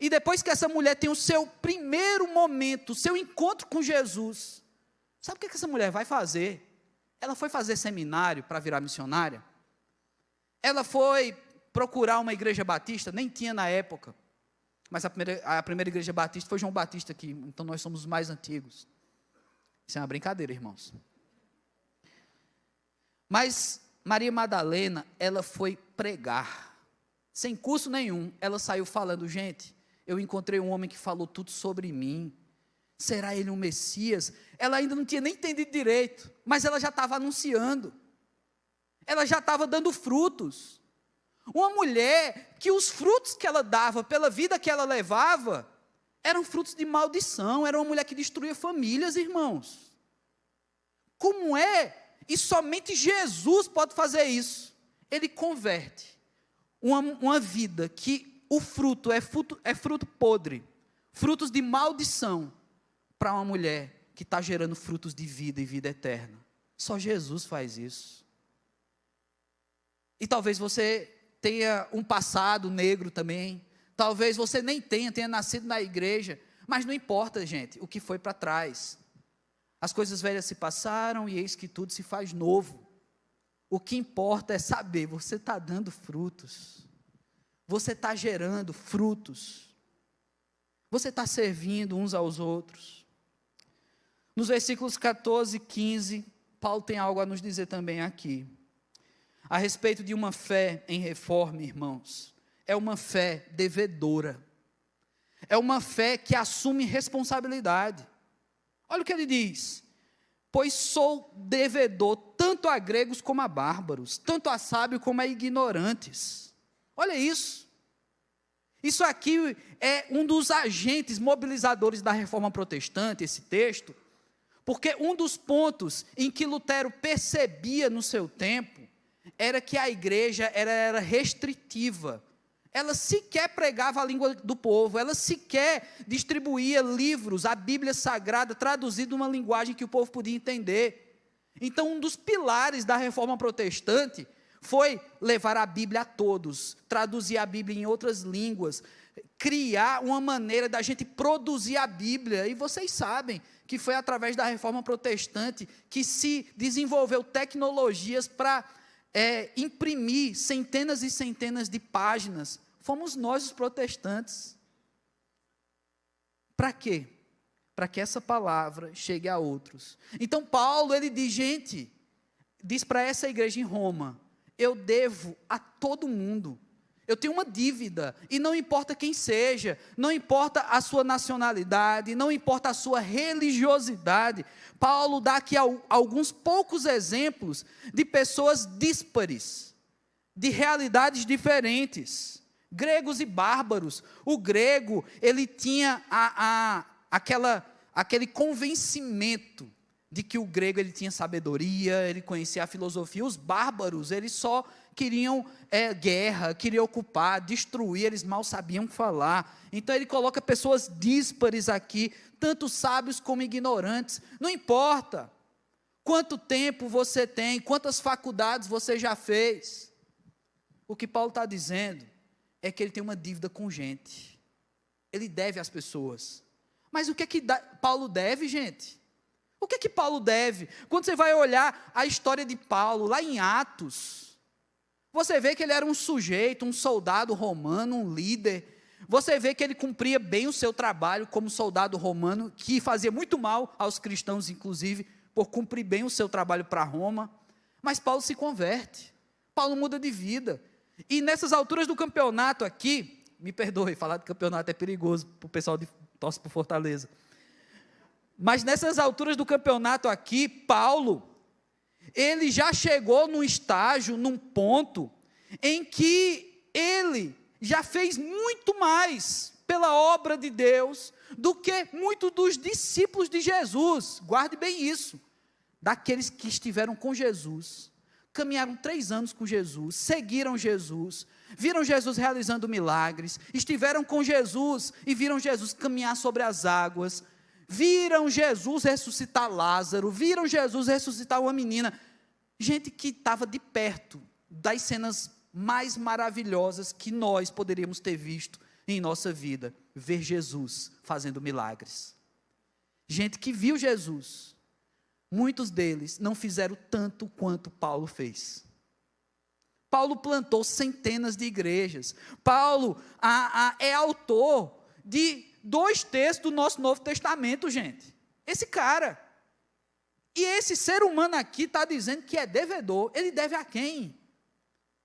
A: E depois que essa mulher tem o seu primeiro momento, o seu encontro com Jesus, sabe o que essa mulher vai fazer? Ela foi fazer seminário para virar missionária. Ela foi procurar uma igreja batista, nem tinha na época. Mas a primeira igreja batista foi João Batista aqui, então nós somos os mais antigos. Isso é uma brincadeira, irmãos. Mas Maria Madalena, ela foi pregar. Sem curso nenhum, ela saiu falando, gente, eu encontrei um homem que falou tudo sobre mim. Será ele um Messias? Ela ainda não tinha nem entendido direito, mas ela já estava anunciando. Ela já estava dando frutos. Uma mulher que os frutos que ela dava, pela vida que ela levava, eram frutos de maldição, era uma mulher que destruía famílias, irmãos. Como é? E somente Jesus pode fazer isso. Ele converte uma vida que o fruto é fruto podre, frutos de maldição, para uma mulher que está gerando frutos de vida e vida eterna. Só Jesus faz isso. E talvez você tenha um passado negro também, talvez você nem tenha nascido na igreja, mas não importa, gente, o que foi para trás. As coisas velhas se passaram e eis que tudo se faz novo. O que importa é saber, você está dando frutos, você está gerando frutos, você está servindo uns aos outros. Nos versículos 14 e 15, Paulo tem algo a nos dizer também aqui, a respeito de uma fé em reforma, irmãos. É uma fé devedora, é uma fé que assume responsabilidade. Olha o que ele diz: pois sou devedor tanto a gregos como a bárbaros, tanto a sábios como a ignorantes. Olha isso. Isso aqui é um dos agentes mobilizadores da reforma protestante, esse texto, porque um dos pontos em que Lutero percebia no seu tempo era que a igreja era restritiva. Ela sequer pregava a língua do povo, ela sequer distribuía livros, a Bíblia Sagrada, traduzida numa linguagem que o povo podia entender. Então, um dos pilares da reforma protestante foi levar a Bíblia a todos, traduzir a Bíblia em outras línguas, criar uma maneira da gente produzir a Bíblia. E vocês sabem que foi através da reforma protestante que se desenvolveu tecnologias para imprimir centenas e centenas de páginas. Fomos nós os protestantes. Para quê? Para que essa palavra chegue a outros. Então Paulo, ele diz, gente, diz para essa igreja em Roma, eu devo a todo mundo. Eu tenho uma dívida, e não importa quem seja, não importa a sua nacionalidade, não importa a sua religiosidade. Paulo dá aqui alguns poucos exemplos de pessoas díspares, de realidades diferentes, gregos e bárbaros. O grego, ele tinha aquele convencimento de que o grego ele tinha sabedoria, ele conhecia a filosofia. Os bárbaros, eles só queriam guerra, queriam ocupar, destruir, eles mal sabiam falar. Então ele coloca pessoas díspares aqui, tanto sábios como ignorantes. Não importa quanto tempo você tem, quantas faculdades você já fez. O que Paulo está dizendo é que ele tem uma dívida com gente. Ele deve às pessoas. Mas o que é que Paulo deve, gente? O que é que Paulo deve? Quando você vai olhar a história de Paulo, lá em Atos, você vê que ele era um sujeito, um soldado romano, um líder. Você vê que ele cumpria bem o seu trabalho como soldado romano, que fazia muito mal aos cristãos, inclusive, por cumprir bem o seu trabalho para Roma. Mas Paulo se converte, Paulo muda de vida. E nessas alturas do campeonato aqui, me perdoe, falar de campeonato é perigoso para o pessoal que torce por Fortaleza. Mas nessas alturas do campeonato aqui, Paulo, ele já chegou num estágio, num ponto, em que ele já fez muito mais pela obra de Deus, do que muitos dos discípulos de Jesus. Guarde bem isso. daqueles que estiveram com Jesus, caminharam 3 anos com Jesus, seguiram Jesus, viram Jesus realizando milagres, estiveram com Jesus e viram Jesus caminhar sobre as águas, viram Jesus ressuscitar Lázaro, viram Jesus ressuscitar uma menina, gente que estava de perto das cenas mais maravilhosas que nós poderíamos ter visto em nossa vida, ver Jesus fazendo milagres. Gente que viu Jesus, muitos deles não fizeram tanto quanto Paulo fez. Paulo plantou centenas de igrejas. Paulo é autor de 2 textos do nosso Novo Testamento, gente. Esse cara. E esse ser humano aqui está dizendo que é devedor. Ele deve a quem?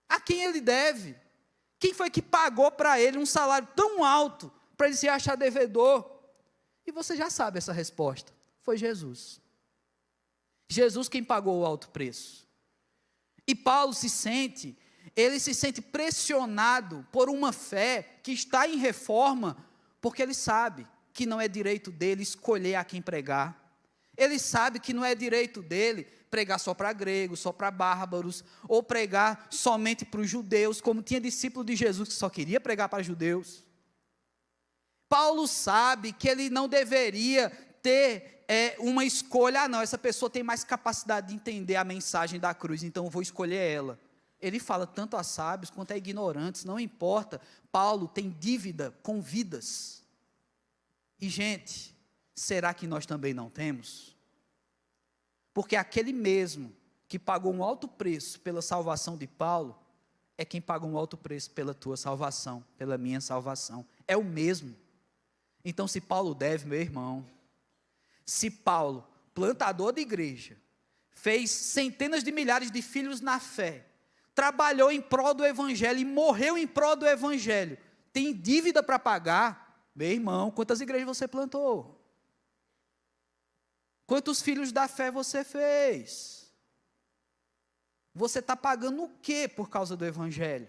A: A quem ele deve? Quem foi que pagou para ele um salário tão alto para ele se achar devedor? E você já sabe essa resposta. Foi Jesus. Jesus quem pagou o alto preço. E Paulo se sente pressionado por uma fé que está em reforma, porque ele sabe que não é direito dele escolher a quem pregar. Ele sabe que não é direito dele pregar só para gregos, só para bárbaros, ou pregar somente para os judeus, como tinha discípulo de Jesus que só queria pregar para judeus. Paulo sabe que ele não deveria ter uma escolha, não, essa pessoa tem mais capacidade de entender a mensagem da cruz, então eu vou escolher ela. Ele fala tanto a sábios quanto a ignorantes, não importa. Paulo tem dívida com vidas. E gente, será que nós também não temos? Porque aquele mesmo que pagou um alto preço pela salvação de Paulo, é quem paga um alto preço pela tua salvação, pela minha salvação. É o mesmo. Então, se Paulo deve, meu irmão, se Paulo, plantador de igreja, fez centenas de milhares de filhos na fé, trabalhou em prol do evangelho e morreu em prol do evangelho, tem dívida para pagar, meu irmão, quantas igrejas você plantou? Quantos filhos da fé você fez? Você está pagando o quê por causa do evangelho?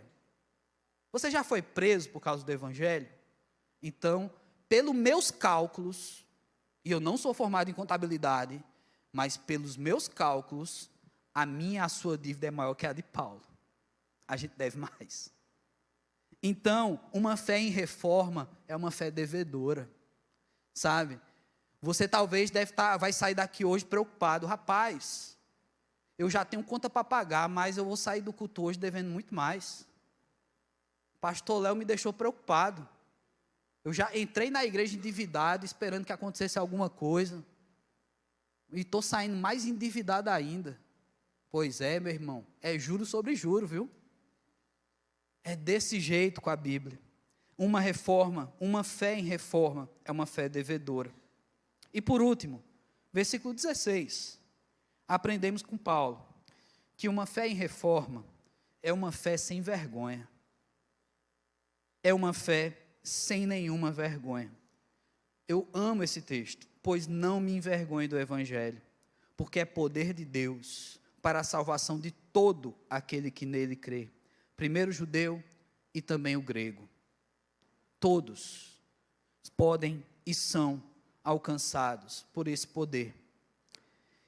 A: Você já foi preso por causa do evangelho? Então, pelos meus cálculos, e eu não sou formado em contabilidade, mas pelos meus cálculos, a minha e a sua dívida é maior que a de Paulo. A gente deve mais. Então, uma fé em reforma é uma fé devedora, sabe? Você talvez vai sair daqui hoje preocupado, rapaz, eu já tenho conta para pagar, mas eu vou sair do culto hoje devendo muito mais. Pastor Léo me deixou preocupado. Eu já entrei na igreja endividado, esperando que acontecesse alguma coisa, e estou saindo mais endividado ainda. Pois é, meu irmão, é juro sobre juro, viu? É desse jeito com a Bíblia. Uma reforma, uma fé em reforma, é uma fé devedora. E por último, versículo 16, aprendemos com Paulo, que uma fé em reforma é uma fé sem vergonha. É uma fé sem nenhuma vergonha. Eu amo esse texto, pois não me envergonho do Evangelho, porque é poder de Deus para a salvação de todo aquele que nele crê, primeiro o judeu e também o grego. Todos podem e são alcançados por esse poder,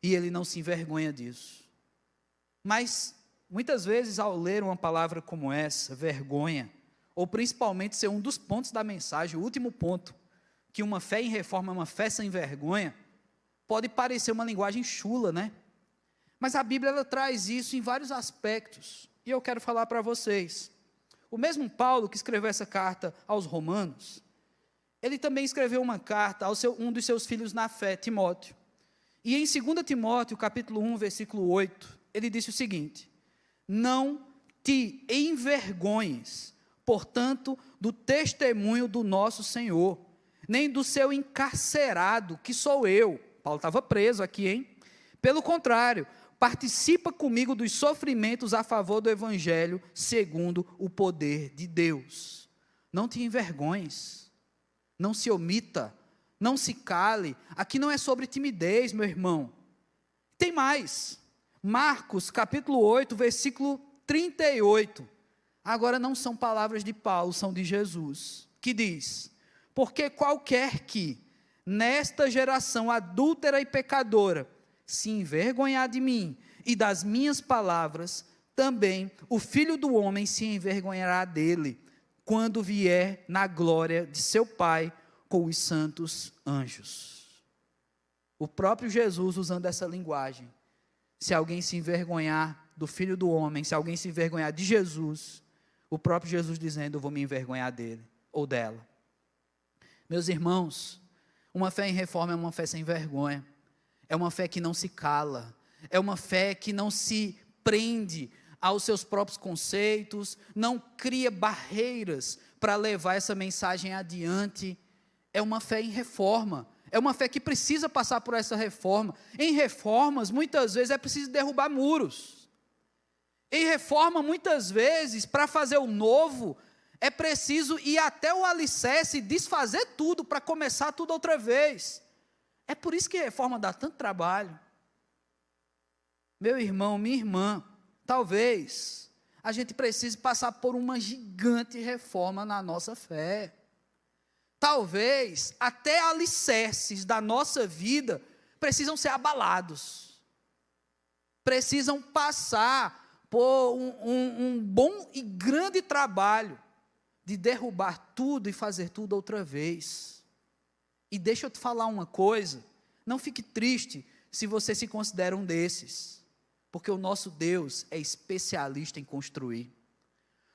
A: e ele não se envergonha disso. Mas, muitas vezes, ao ler uma palavra como essa, vergonha, ou principalmente ser um dos pontos da mensagem, o último ponto, que uma fé em reforma é uma fé sem vergonha, pode parecer uma linguagem chula, né? Mas a Bíblia ela traz isso em vários aspectos, e eu quero falar para vocês. O mesmo Paulo que escreveu essa carta aos Romanos, ele também escreveu uma carta a um dos seus filhos na fé, Timóteo. E em 2 Timóteo, capítulo 1, versículo 8, ele disse o seguinte: não te envergonhes, portanto, do testemunho do nosso Senhor, nem do seu encarcerado, que sou eu. Paulo estava preso aqui, hein? Pelo contrário, participa comigo dos sofrimentos a favor do Evangelho, segundo o poder de Deus. Não te envergonhes, não se omita, não se cale. Aqui não é sobre timidez, meu irmão. Tem mais. Marcos, capítulo 8, versículo 38. Agora não são palavras de Paulo, são de Jesus, que diz: porque qualquer que, nesta geração adúltera e pecadora, se envergonhar de mim e das minhas palavras, também o Filho do Homem se envergonhará dele, quando vier na glória de seu Pai com os santos anjos. O próprio Jesus usando essa linguagem. Se alguém se envergonhar do Filho do Homem, se alguém se envergonhar de Jesus, o próprio Jesus dizendo: eu vou me envergonhar dele ou dela. Meus irmãos, uma fé em reforma é uma fé sem vergonha, é uma fé que não se cala, é uma fé que não se prende aos seus próprios conceitos, não cria barreiras para levar essa mensagem adiante. É uma fé em reforma, é uma fé que precisa passar por essa reforma. Em reformas, muitas vezes é preciso derrubar muros. Em reforma, muitas vezes, para fazer o novo, é preciso ir até o alicerce e desfazer tudo para começar tudo outra vez. É por isso que a reforma dá tanto trabalho. Meu irmão, minha irmã, talvez a gente precise passar por uma gigante reforma na nossa fé. Talvez até alicerces da nossa vida precisam ser abalados. Precisam passar por um bom e grande trabalho de derrubar tudo e fazer tudo outra vez. E deixa eu te falar uma coisa, não fique triste se você se considera um desses, porque o nosso Deus é especialista em construir.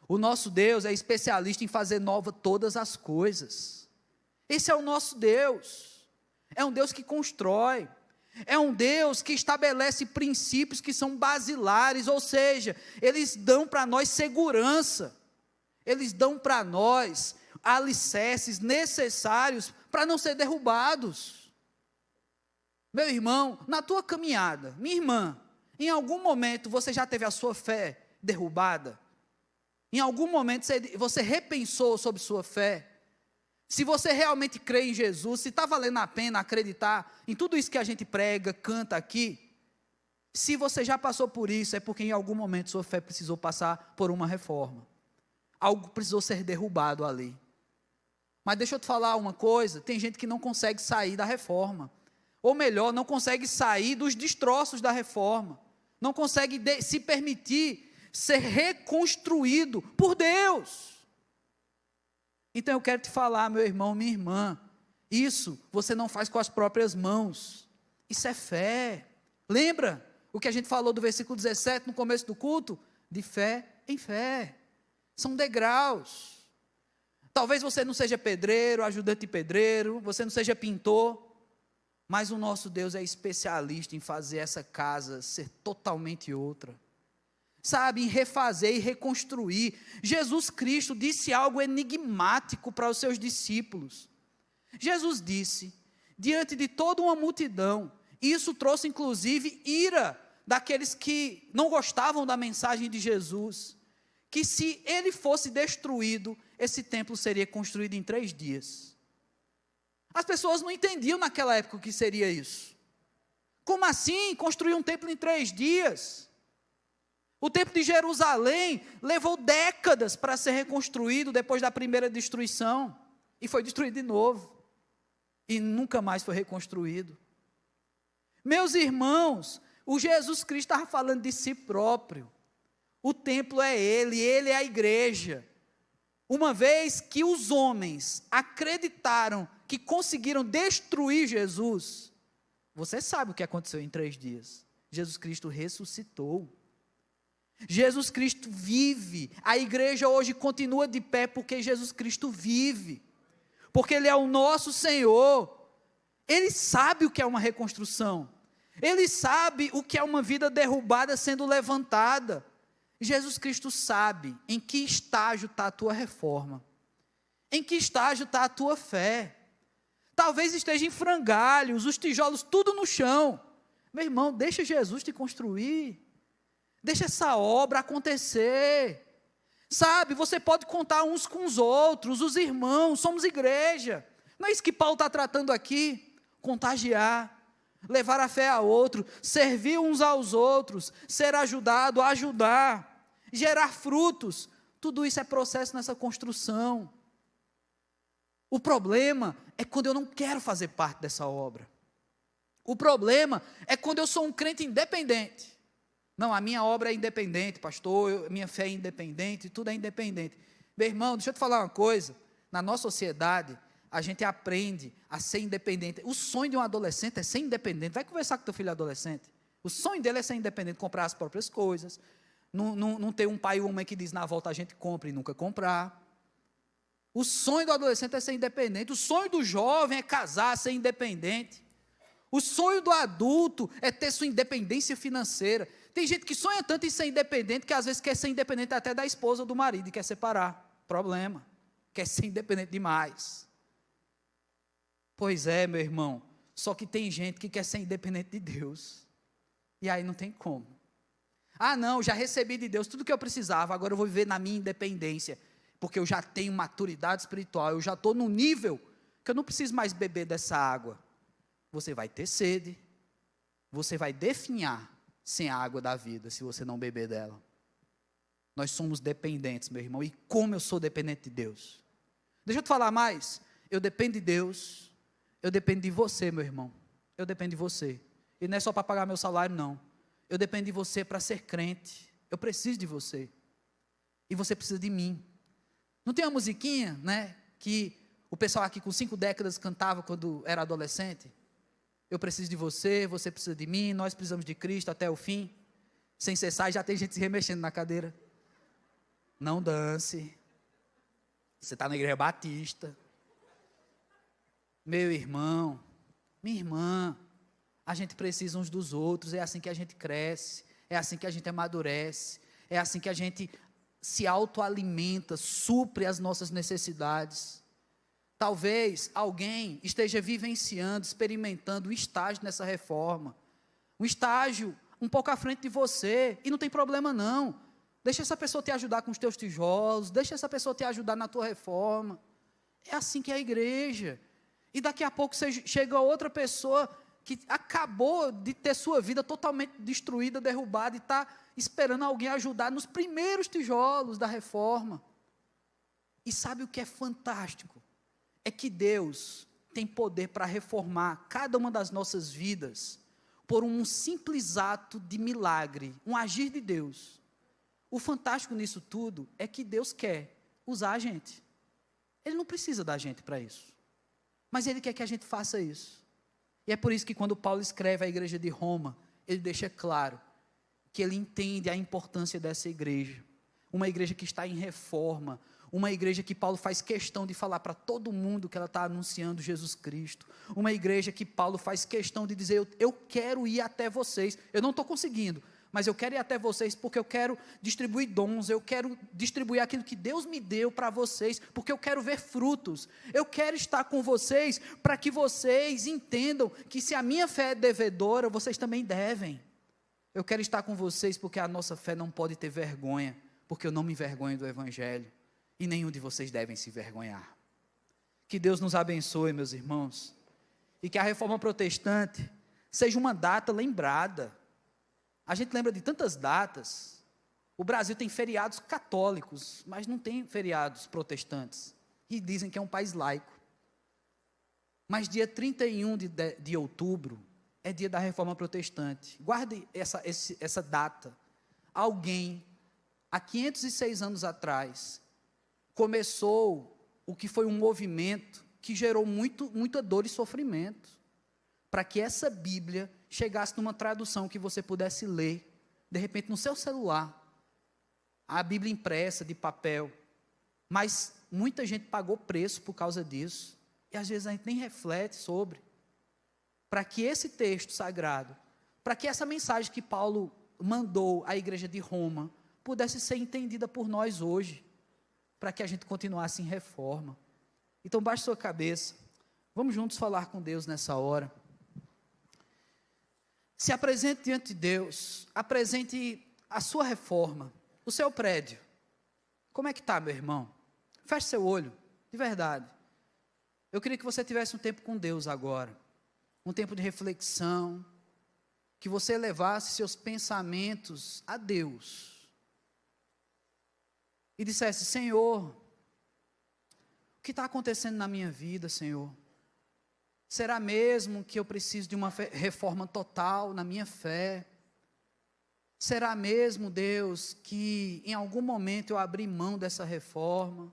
A: O nosso Deus é especialista em fazer nova todas as coisas. Esse é o nosso Deus. É um Deus que constrói. É um Deus que estabelece princípios que são basilares, ou seja, eles dão para nós segurança. Eles dão para nós alicerces necessários para não ser derrubados. Meu irmão, na tua caminhada, minha irmã, em algum momento você já teve a sua fé derrubada? Em algum momento você repensou sobre sua fé? Se você realmente crê em Jesus, se está valendo a pena acreditar em tudo isso que a gente prega, canta aqui, se você já passou por isso, é porque em algum momento sua fé precisou passar por uma reforma. Algo precisou ser derrubado ali. Mas deixa eu te falar uma coisa, tem gente que não consegue sair da reforma. Ou melhor, não consegue sair dos destroços da reforma. Não consegue se permitir ser reconstruído por Deus. Então eu quero te falar, meu irmão, minha irmã, isso você não faz com as próprias mãos. Isso é fé. Lembra o que a gente falou do versículo 17 no começo do culto? De fé em fé. São degraus. Talvez você não seja pedreiro, ajudante de pedreiro, você não seja pintor, mas o nosso Deus é especialista em fazer essa casa ser totalmente outra. Sabe, em refazer e reconstruir. Jesus Cristo disse algo enigmático para os seus discípulos. Jesus disse, diante de toda uma multidão, e isso trouxe inclusive ira daqueles que não gostavam da mensagem de Jesus, que se ele fosse destruído, esse templo seria construído em 3 dias. As pessoas não entendiam naquela época o que seria isso. Como assim construir um templo em 3 dias? O templo de Jerusalém levou décadas para ser reconstruído depois da primeira destruição, e foi destruído de novo, e nunca mais foi reconstruído. Meus irmãos, o Jesus Cristo estava falando de si próprio. O templo é ele é a igreja. Uma vez que os homens acreditaram que conseguiram destruir Jesus, você sabe o que aconteceu em 3 dias. Jesus Cristo ressuscitou. Jesus Cristo vive. A igreja hoje continua de pé porque Jesus Cristo vive. Porque Ele é o nosso Senhor. Ele sabe o que é uma reconstrução. Ele sabe o que é uma vida derrubada sendo levantada. Jesus Cristo sabe em que estágio está a tua reforma, em que estágio está a tua fé. Talvez esteja em frangalhos, os tijolos tudo no chão. Meu irmão, deixa Jesus te construir, deixa essa obra acontecer. Sabe, você pode contar uns com os outros, os irmãos, somos igreja. Não é isso que Paulo está tratando aqui? Contagiar, levar a fé a outro, servir uns aos outros, ser ajudado, ajudar, gerar frutos. Tudo isso é processo nessa construção. O problema é quando eu não quero fazer parte dessa obra. O problema é quando eu sou um crente independente. Não, a minha obra é independente, pastor, minha fé é independente, tudo é independente. Meu irmão, deixa eu te falar uma coisa. Na nossa sociedade, a gente aprende a ser independente. O sonho de um adolescente é ser independente. Vai conversar com teu filho adolescente. O sonho dele é ser independente, comprar as próprias coisas. Não ter um pai ou uma mãe que diz, na volta a gente compra e nunca comprar. O sonho do adolescente é ser independente. O sonho do jovem é casar, ser independente. O sonho do adulto é ter sua independência financeira. Tem gente que sonha tanto em ser independente, que às vezes quer ser independente até da esposa ou do marido, e quer separar. Problema. Quer ser independente demais. Pois é, meu irmão. Só que tem gente que quer ser independente de Deus. E aí não tem como. Ah, não, já recebi de Deus tudo que eu precisava, agora eu vou viver na minha independência. Porque eu já tenho maturidade espiritual, eu já estou no nível que eu não preciso mais beber dessa água. Você vai ter sede, você vai definhar sem a água da vida, se você não beber dela. Nós somos dependentes, meu irmão, e como eu sou dependente de Deus. Deixa eu te falar mais, eu dependo de Deus, eu dependo de você, meu irmão, eu dependo de você, e não é só para pagar meu salário, não, eu dependo de você para ser crente, eu preciso de você, e você precisa de mim. Não tem uma musiquinha, né, que o pessoal aqui com 5 décadas cantava quando era adolescente? Eu preciso de você, você precisa de mim, nós precisamos de Cristo até o fim. Sem cessar, já tem gente se remexendo na cadeira. Não dance. Você está na igreja batista. Meu irmão, minha irmã, a gente precisa uns dos outros, é assim que a gente cresce, é assim que a gente amadurece, é assim que a gente se autoalimenta, supre as nossas necessidades. Talvez alguém esteja vivenciando, experimentando um estágio nessa reforma, um estágio um pouco à frente de você, e não tem problema não, deixa essa pessoa te ajudar com os teus tijolos, deixa essa pessoa te ajudar na tua reforma, é assim que é a igreja, e daqui a pouco chega outra pessoa, que acabou de ter sua vida totalmente destruída, derrubada, e está esperando alguém ajudar nos primeiros tijolos da reforma, e sabe o que é fantástico? É que Deus tem poder para reformar cada uma das nossas vidas, por um simples ato de milagre, um agir de Deus. O fantástico nisso tudo, é que Deus quer usar a gente, Ele não precisa da gente para isso, mas Ele quer que a gente faça isso, e é por isso que quando Paulo escreve à igreja de Roma, ele deixa claro, que ele entende a importância dessa igreja, uma igreja que está em reforma, uma igreja que Paulo faz questão de falar para todo mundo que ela está anunciando Jesus Cristo, uma igreja que Paulo faz questão de dizer, eu quero ir até vocês, eu não estou conseguindo, mas eu quero ir até vocês porque eu quero distribuir dons, eu quero distribuir aquilo que Deus me deu para vocês, porque eu quero ver frutos, eu quero estar com vocês, para que vocês entendam que se a minha fé é devedora, vocês também devem, eu quero estar com vocês porque a nossa fé não pode ter vergonha, porque eu não me envergonho do Evangelho, e nenhum de vocês devem se envergonhar. Que Deus nos abençoe, meus irmãos, e que a reforma protestante seja uma data lembrada. A gente lembra de tantas datas, o Brasil tem feriados católicos, mas não tem feriados protestantes, e dizem que é um país laico, mas dia 31 de outubro, é dia da reforma protestante, guarde essa data, alguém, há 506 anos atrás, começou o que foi um movimento que gerou muita dor e sofrimento, para que essa Bíblia chegasse numa tradução que você pudesse ler, de repente no seu celular, a Bíblia impressa de papel, mas muita gente pagou preço por causa disso, e às vezes a gente nem reflete sobre, para que esse texto sagrado, para que essa mensagem que Paulo mandou à igreja de Roma, pudesse ser entendida por nós hoje, para que a gente continuasse em reforma. Então baixe sua cabeça, vamos juntos falar com Deus nessa hora. Se apresente diante de Deus, apresente a sua reforma, o seu prédio. Como é que está, meu irmão? Feche seu olho, de verdade. Eu queria que você tivesse um tempo com Deus agora, um tempo de reflexão, que você levasse seus pensamentos a Deus, e dissesse, Senhor, o que está acontecendo na minha vida, Senhor? Será mesmo que eu preciso de uma reforma total na minha fé? Será mesmo, Deus, que em algum momento eu abri mão dessa reforma,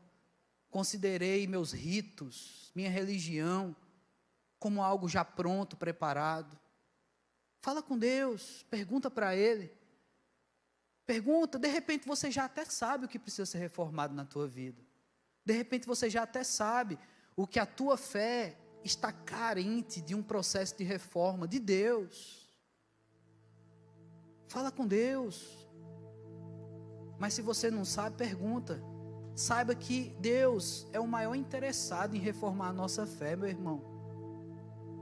A: considerei meus ritos, minha religião, como algo já pronto, preparado? Fala com Deus, pergunta para Ele. Pergunta, de repente você já até sabe o que precisa ser reformado na tua vida. De repente você já até sabe o que a tua fé está carente de um processo de reforma de Deus. Fala com Deus. Mas se você não sabe, pergunta. Saiba que Deus é o maior interessado em reformar a nossa fé, meu irmão.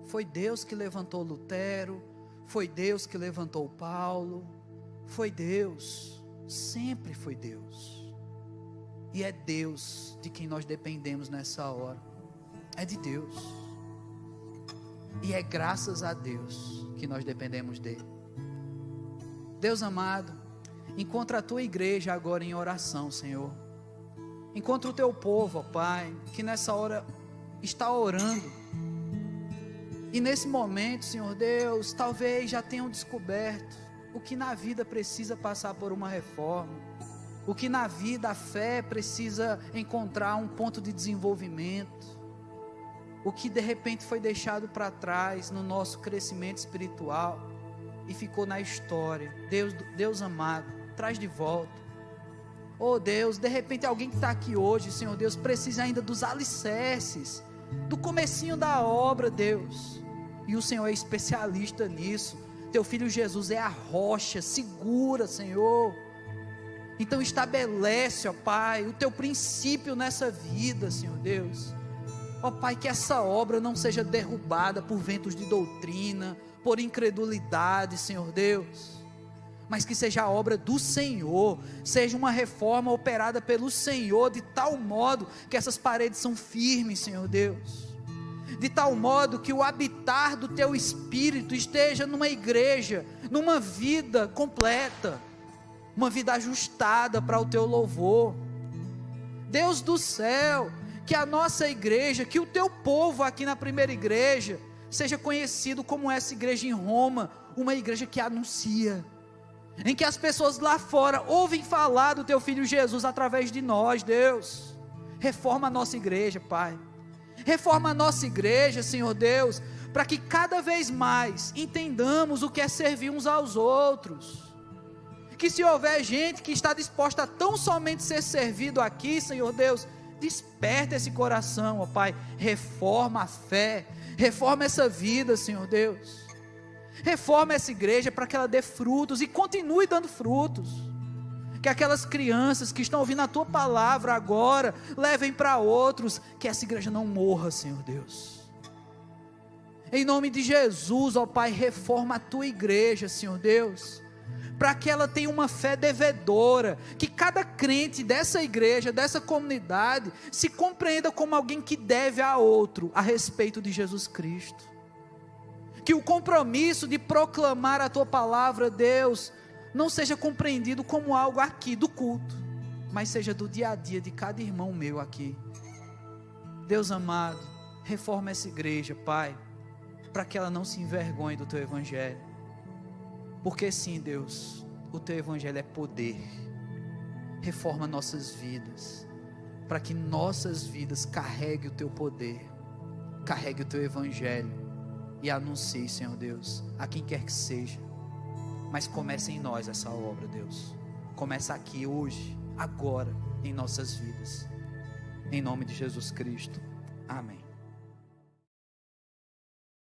A: Foi Deus que levantou Lutero, foi Deus que levantou Paulo, foi Deus, sempre foi Deus. E é Deus de quem nós dependemos nessa hora. É de Deus. E é graças a Deus que nós dependemos dele. Deus amado, encontra a tua igreja agora em oração, Senhor. Encontra o teu povo, ó Pai, que nessa hora está orando. E nesse momento, Senhor Deus, talvez já tenham descoberto o que na vida precisa passar por uma reforma. O que na vida a fé precisa encontrar um ponto de desenvolvimento. O que de repente foi deixado para trás no nosso crescimento espiritual e ficou na história. Deus amado, traz de volta. Oh Deus, de repente alguém que está aqui hoje, Senhor Deus, precisa ainda dos alicerces, do comecinho da obra, Deus. E o Senhor é especialista nisso. Teu filho Jesus é a rocha segura, Senhor. Então estabelece, ó Pai, o teu princípio nessa vida, Senhor Deus. Ó Pai, que essa obra não seja derrubada por ventos de doutrina, por incredulidade, Senhor Deus, mas que seja a obra do Senhor, seja uma reforma operada pelo Senhor, de tal modo que essas paredes são firmes, Senhor Deus, de tal modo que o habitar do teu Espírito esteja numa igreja, numa vida completa, uma vida ajustada para o teu louvor. Deus do céu, que a nossa igreja, que o teu povo aqui na primeira igreja, seja conhecido como essa igreja em Roma, uma igreja que anuncia, em que as pessoas lá fora ouvem falar do teu filho Jesus através de nós. Deus, reforma a nossa igreja, Pai, reforma a nossa igreja, Senhor Deus, para que cada vez mais entendamos o que é servir uns aos outros. Que se houver gente que está disposta a tão somente ser servido aqui, Senhor Deus, desperta esse coração, ó Pai, reforma a fé, reforma essa vida, Senhor Deus, reforma essa igreja para que ela dê frutos e continue dando frutos, que aquelas crianças que estão ouvindo a tua palavra agora, levem para outros, que essa igreja não morra, Senhor Deus, em nome de Jesus, ó Pai, reforma a tua igreja, Senhor Deus, para que ela tenha uma fé devedora, que cada crente dessa igreja, dessa comunidade, se compreenda como alguém que deve a outro, a respeito de Jesus Cristo, que o compromisso de proclamar a tua palavra, Deus, não seja compreendido como algo aqui do culto, mas seja do dia a dia de cada irmão meu aqui. Deus amado, reforma essa igreja, Pai, para que ela não se envergonhe do teu evangelho, porque sim, Deus, o teu evangelho é poder. Reforma nossas vidas, para que nossas vidas carreguem o teu poder, carregue o teu evangelho e anuncie, Senhor Deus, a quem quer que seja. Mas comece em nós essa obra, Deus. Começa aqui, hoje, agora, em nossas vidas, em nome de Jesus Cristo, amém.